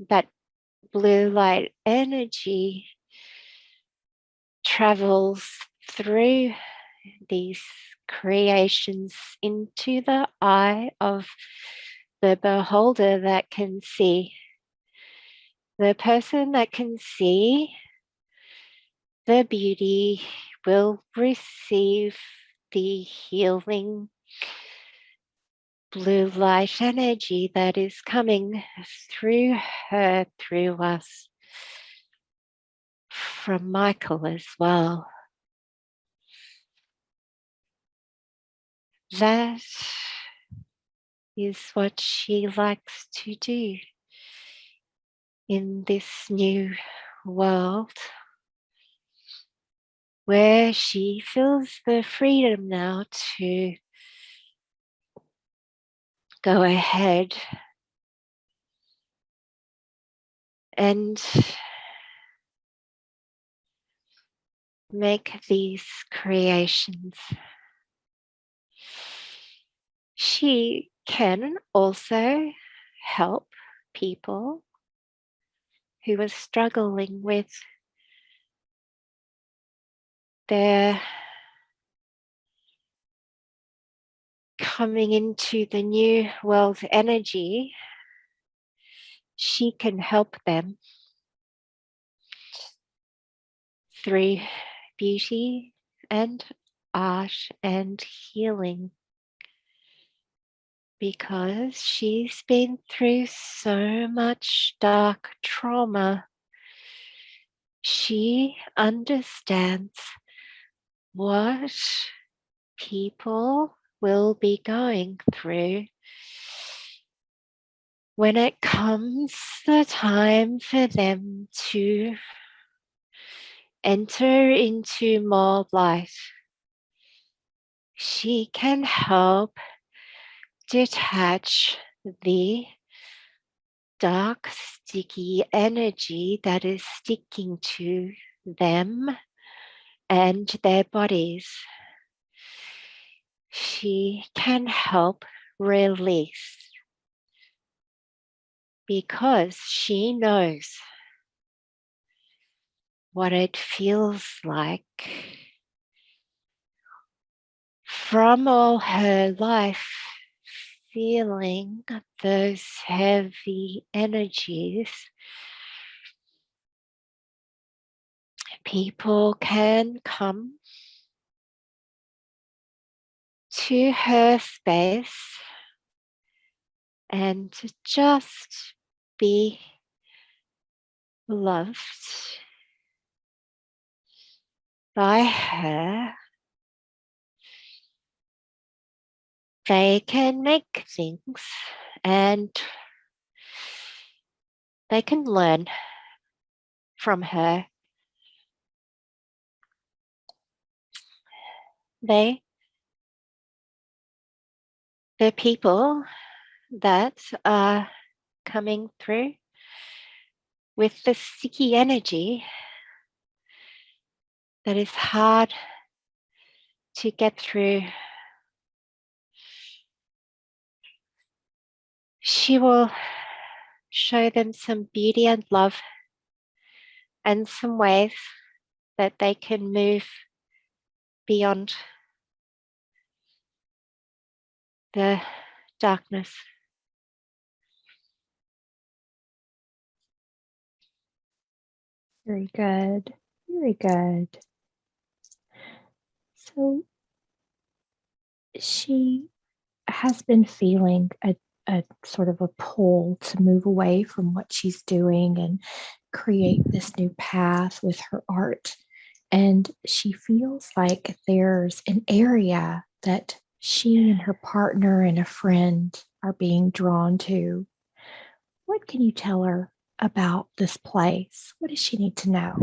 That blue light energy travels through these creations into the eye of the beholder that can see. The person that can see the beauty will receive the healing blue light energy that is coming through her, through us, from Michael as well. That is what she likes to do in this new world, where she feels the freedom now to go ahead and make these creations. She can also help people who are struggling with their coming into the new world energy. She can help them through beauty and art and healing, because she's been through so much dark trauma. She understands what people will be going through when it comes the time for them to enter into more light. She can help detach the dark, sticky energy that is sticking to them and their bodies. She can help release, because she knows what it feels like from all her life, feeling those heavy energies. People can come to her space and just be loved by her. They can make things and they can learn from her. The people that are coming through with the sticky energy that is hard to get through, she will show them some beauty and love and some ways that they can move beyond the darkness. Very good. Very good. So she has been feeling a sort of a pull to move away from what she's doing and create this new path with her art. And she feels like there's an area that she and her partner and a friend are being drawn to. What can you tell her about this place? What does she need to know?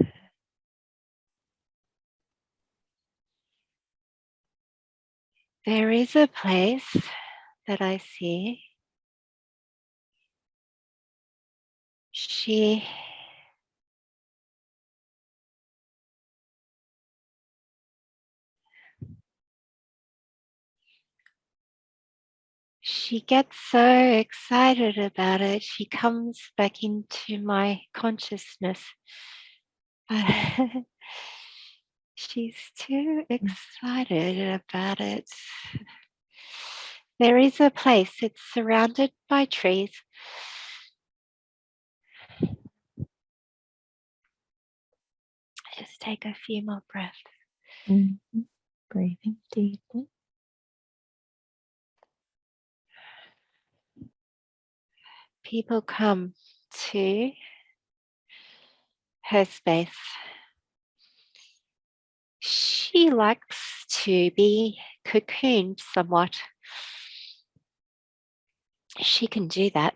There is a place that I see. She gets so excited about it. She comes back into my consciousness. But she's too excited about it. There is a place, it's surrounded by trees. Just take a few more breaths. Mm-hmm. Breathing deeply. People come to her space. She likes to be cocooned somewhat. She can do that.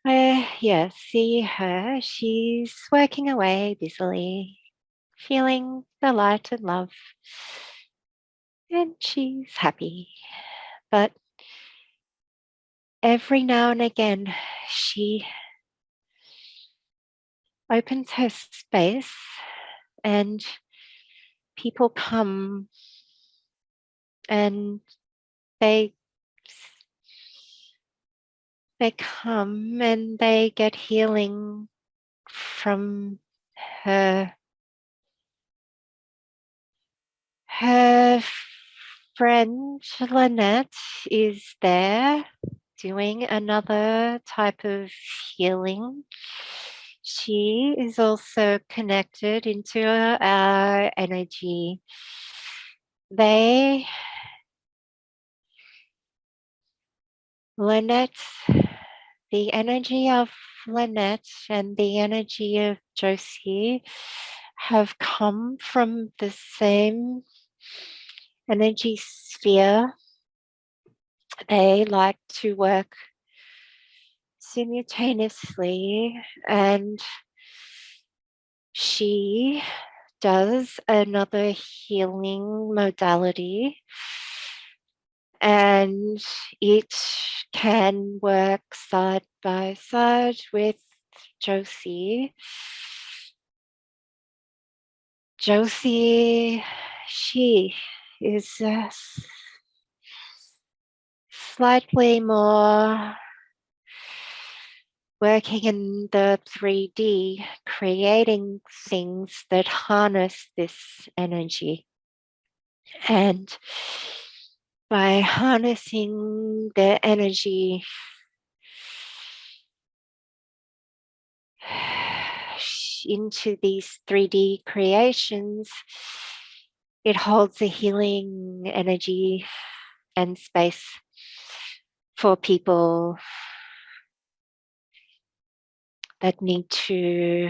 Yeah, see her. She's working away busily, feeling the light and love. And she's happy. But every now and again, she opens her space and people come and they come and they get healing from her. Her friend Lynette is there doing another type of healing. She is also connected into our energy. Lynette, the energy of Lynette and the energy of Josie have come from the same energy sphere. They like to work simultaneously, and she does another healing modality, and it can work side by side with Josie. Josie, she is slightly more working in the 3D, creating things that harness this energy. And by harnessing the energy, into these 3D creations, it holds a healing energy and space for people that need to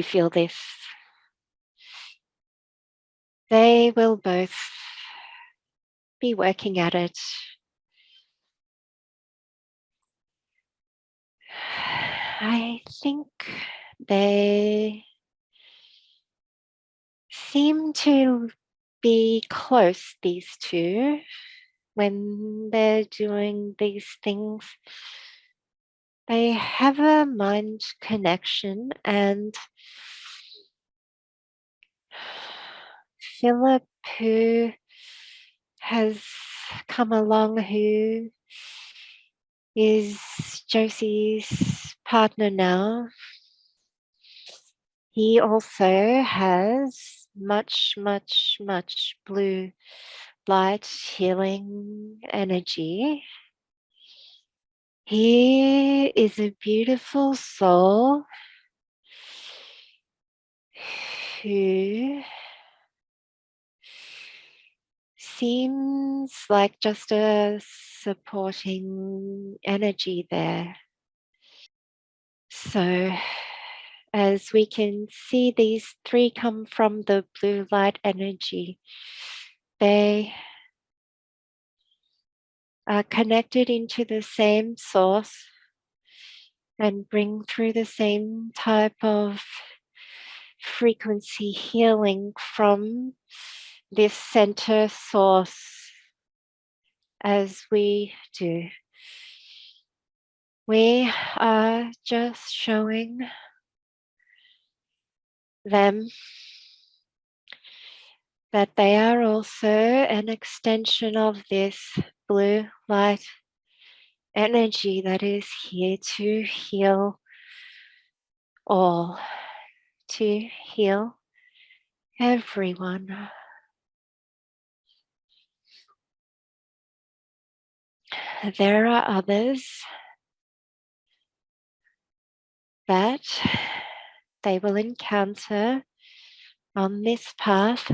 feel this. They will both be working at it. I think they seem to be close, these two, when they're doing these things. They have a mind connection, and Philip, who has come along, who is Josie's partner now, he also has much, much, much blue light healing energy. He is a beautiful soul who seems like just a supporting energy there. So as we can see, these three come from the blue light energy. They are connected into the same source and bring through the same type of frequency healing from this center source as we do. We are just showing them that they are also an extension of this blue light energy that is here to heal all, to heal everyone. There are others that they will encounter on this path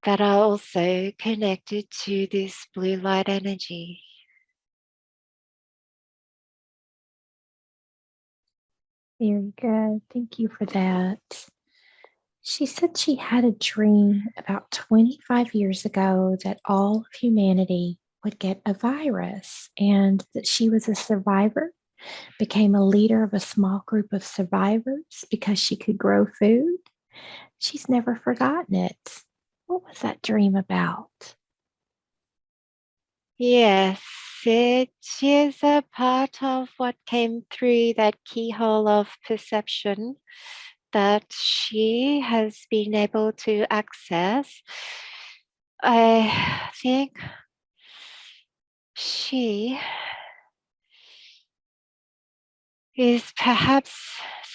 that are also connected to this blue light energy. Very good. Thank you for that. She said she had a dream about 25 years ago that all of humanity would get a virus, and that she was a survivor, became a leader of a small group of survivors because she could grow food, She's never forgotten it. What was that dream about? Yes, it is a part of what came through that keyhole of perception that she has been able to access. I think she is perhaps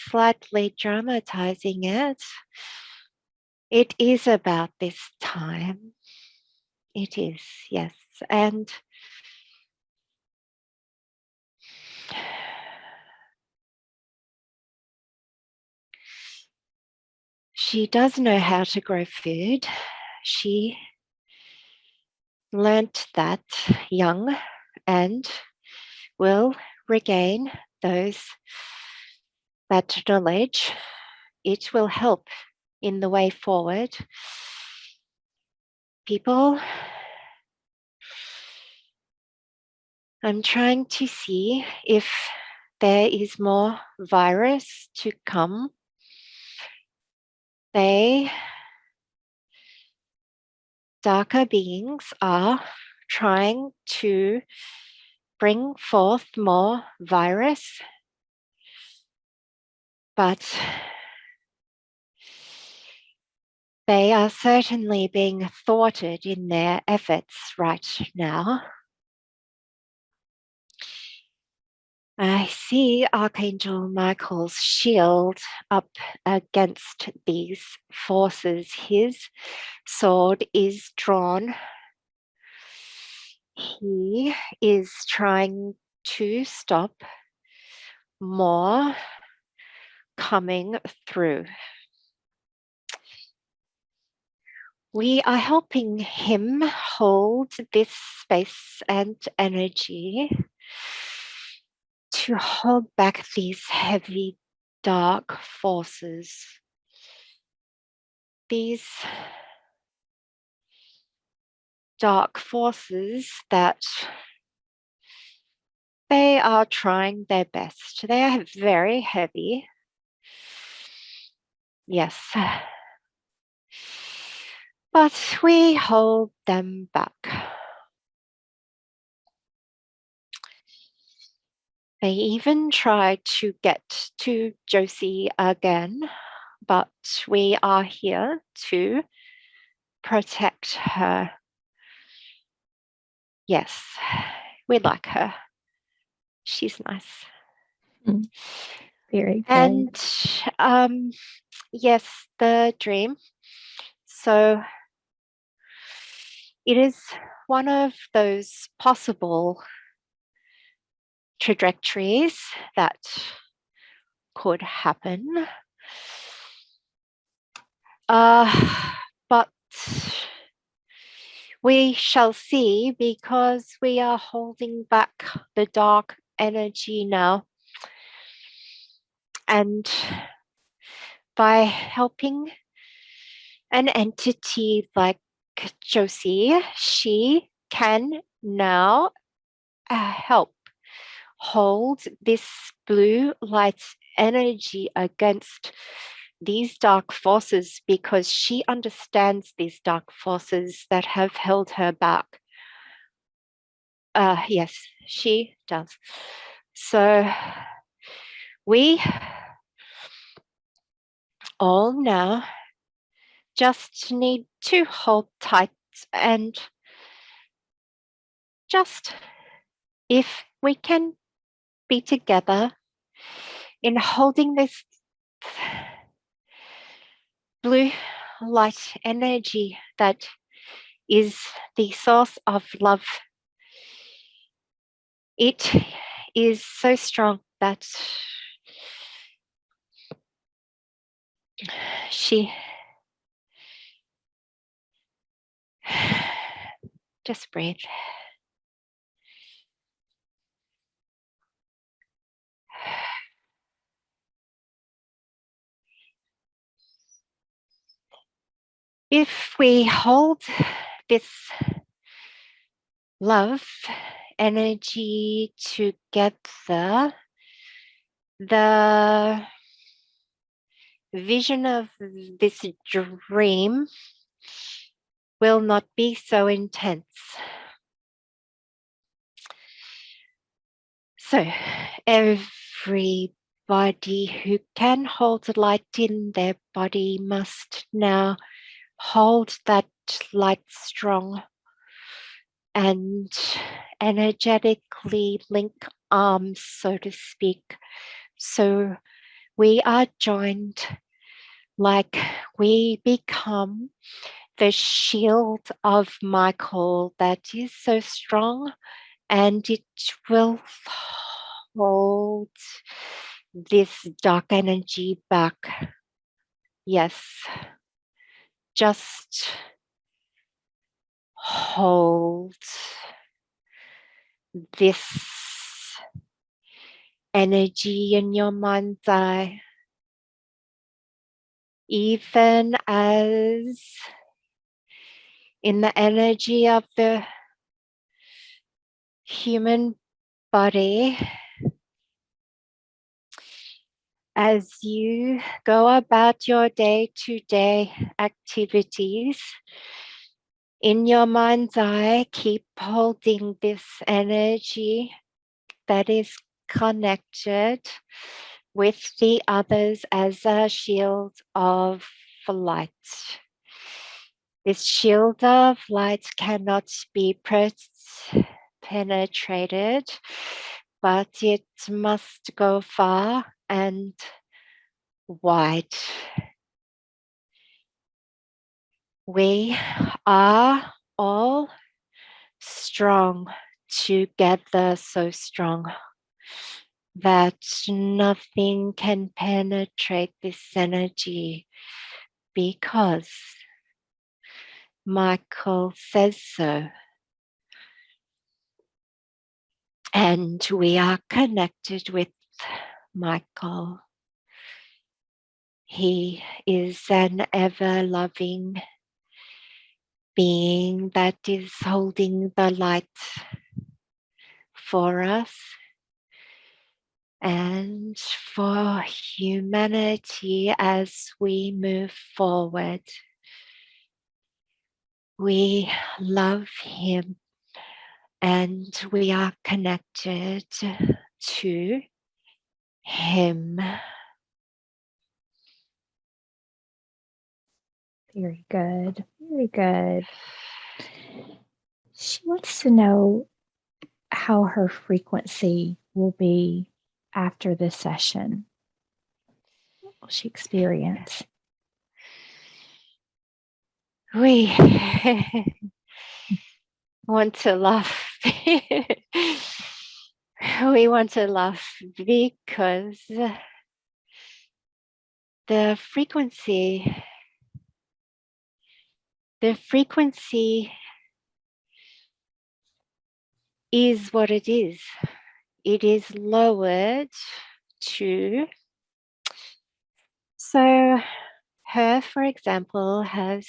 slightly dramatizing it. It is about this time. It is, yes. And she does know how to grow food. She learnt that young and will regain that knowledge. It will help in the way forward. People, I'm trying to see if there is more virus to come. Darker beings are trying to bring forth more virus, but they are certainly being thwarted in their efforts right now. I see Archangel Michael's shield up against these forces. His sword is drawn. He is trying to stop more coming through. We are helping him hold this space and energy to hold back these heavy, dark forces. These dark forces that they are trying their best. They are very heavy. Yes. But we hold them back. They even tried to get to Josie again, but we are here to protect her. Yes, we like her. She's nice. Very good. And yes, the dream. So it is one of those possible trajectories that could happen. But we shall see, because we are holding back the dark energy now. And by helping an entity like Josie, she can now help hold this blue light energy against these dark forces, because she understands these dark forces that have held her back. Yes, she does. So we all now just need to hold tight, and just, if we can be together in holding this blue light energy that is the source of love. It is so strong that she just breathe. If we hold this love energy together, the vision of this dream will not be so intense. So everybody who can hold light in their body must now hold that light strong and energetically link arms, so to speak. So we are joined, like we become the shield of Michael that is so strong, and it will hold this dark energy back. Yes, just hold this energy in your mind's eye, even as in the energy of the human body, as you go about your day-to-day activities. In your mind's eye, keep holding this energy that is connected with the others as a shield of light. This shield of light cannot be penetrated, but it must go far and wide. We are all strong together, so strong that nothing can penetrate this energy, because Michael says so. And we are connected with Michael. He is an ever-loving being that is holding the light for us and for humanity as we move forward. We love him and we are connected to him. Very good. Very good. She wants to know how her frequency will be after this session. What will she experience? We want to laugh. We want to laugh because the frequency is what it is. It is lowered to, so her, for example, has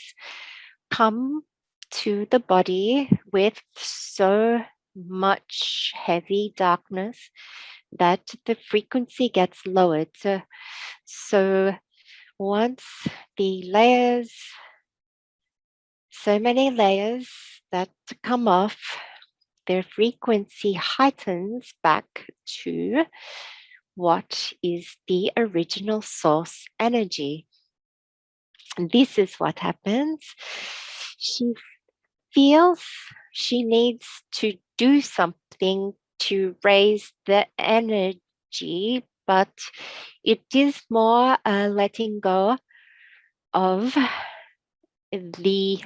come to the body with so much heavy darkness that the frequency gets lowered. So once the layers, so many layers that come off, their frequency heightens back to what is the original source energy. And this is what happens. She feels she needs to do something to raise the energy, but it is more letting go of the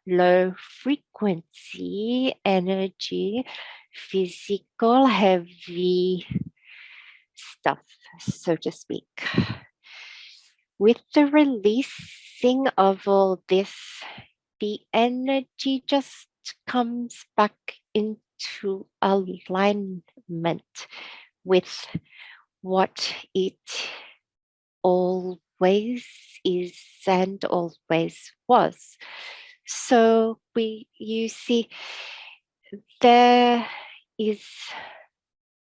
low frequency energy, physical, heavy stuff, so to speak. With the releasing of all this, the energy just comes back into alignment with what it always is and always was. So you see, there is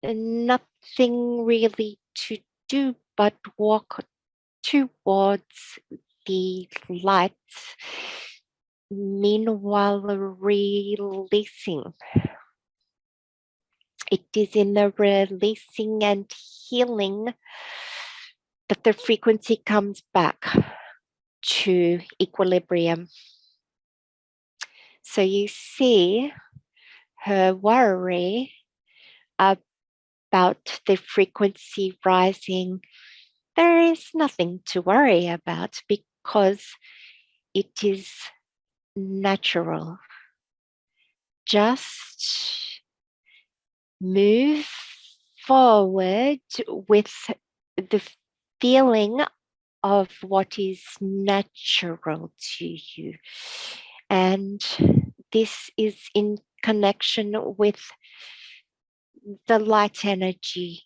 nothing really to do but walk towards the light, meanwhile releasing. It is in the releasing and healing that the frequency comes back to equilibrium. So you see her worry about the frequency rising. There is nothing to worry about because it is natural. Just move forward with the feeling of what is natural to you. And this is in connection with the light energy.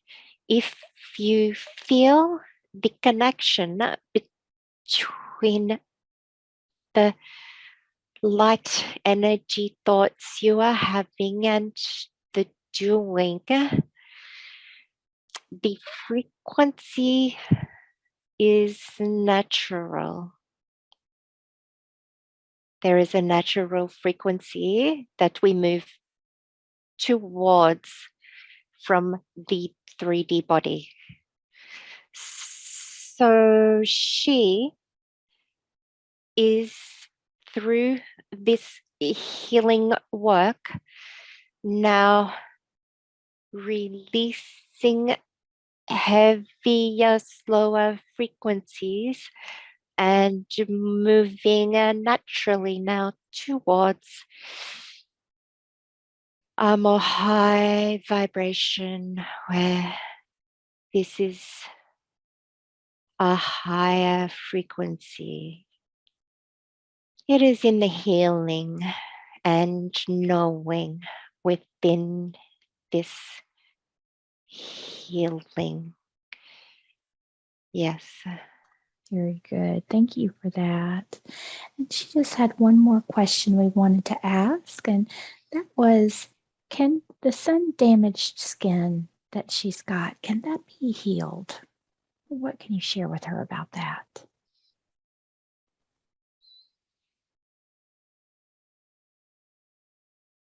If you feel the connection between the light energy thoughts you are having and the doing, the frequency is natural. There is a natural frequency that we move towards from the 3D body. So she is, through this healing work, now releasing heavier, slower frequencies and moving naturally now towards a more high vibration, where this is a higher frequency. It is in the healing and knowing within this healing. Yes. Very good. Thank you for that. And she just had one more question we wanted to ask, and that was, can the sun-damaged skin that she's got, can that be healed? What can you share with her about that?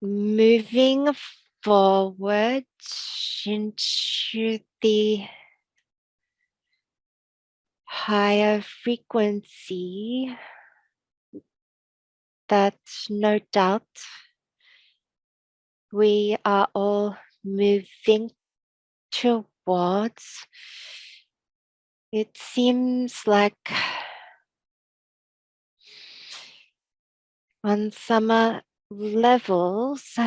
Moving forward into the higher frequency, that no doubt we are all moving towards. It seems like on some levels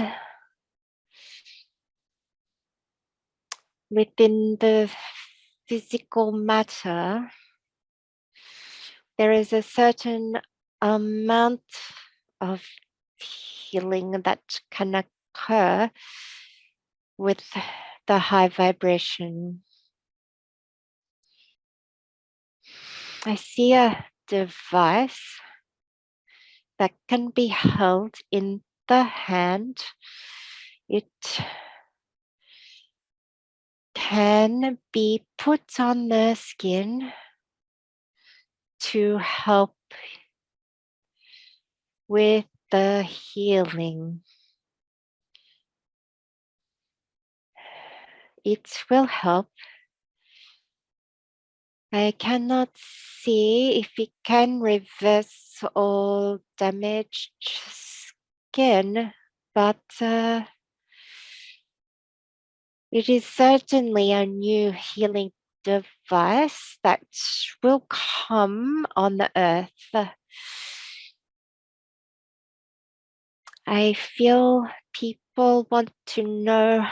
within the physical matter, there is a certain amount of healing that can occur with the high vibration. I see a device that can be held in the hand. It can be put on the skin to help with the healing. It will help. I cannot see if it can reverse all damaged skin, but it is certainly a new healing device that will come on the earth. I feel people want to know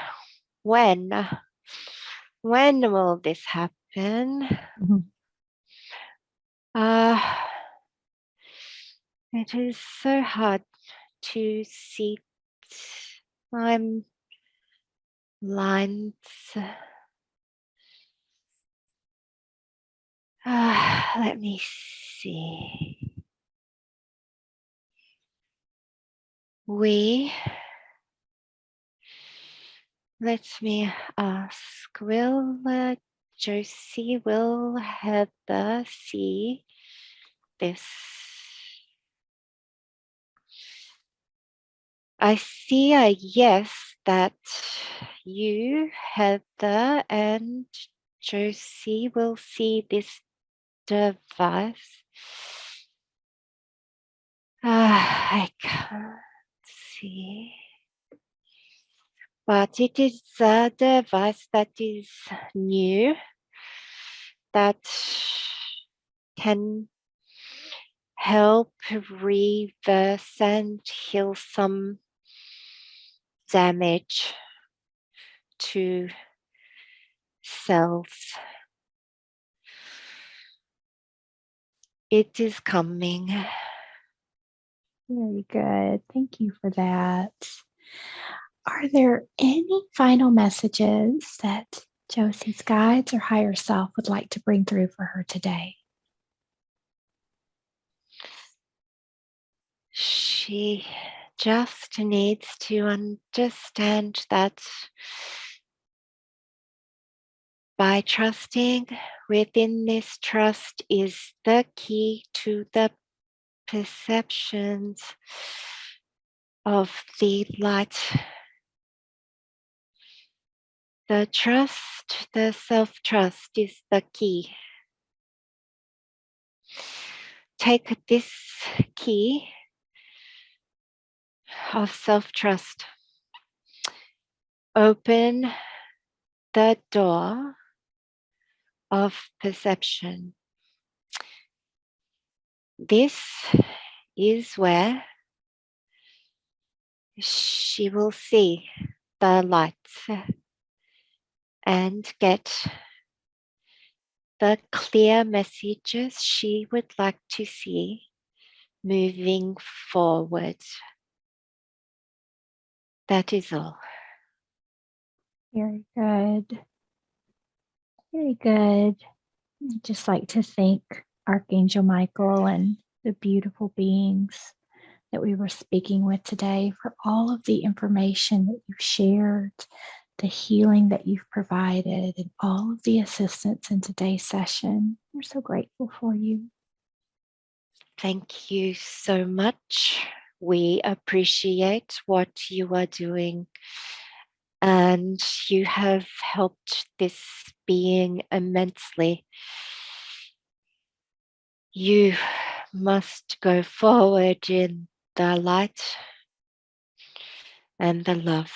when. When will this happen? Mm-hmm. It is so hard to see. I'm blind. Let me see. Let me ask, will Josie will Heather see this. I see a yes that you, Heather, and Josie will see this device. I can't see. But it is a device that is new, that can help reverse and heal some damage to cells. It is coming. Very good. Thank you for that. Are there any final messages that Josie's guides or higher self would like to bring through for her today? She just needs to understand that by trusting within this trust is the key to the perceptions of the light. The trust, the self-trust is the key. Take this key of self-trust. Open the door of perception. This is where she will see the lights and get the clear messages she would like to see moving forward. That is all. Very good. Very good. I'd just like to thank Archangel Michael and the beautiful beings that we were speaking with today for all of the information that you've shared, the healing that you've provided, and all of the assistance in today's session. We're so grateful for you. Thank you so much. We appreciate what you are doing, and you have helped this being immensely. You must go forward in the light and the love.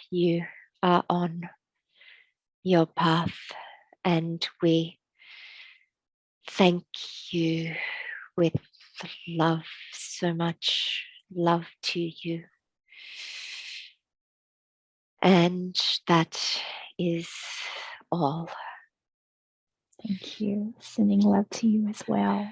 You are on your path, and we thank you with love, so much love to you. And that is all. Thank you. Sending love to you as well.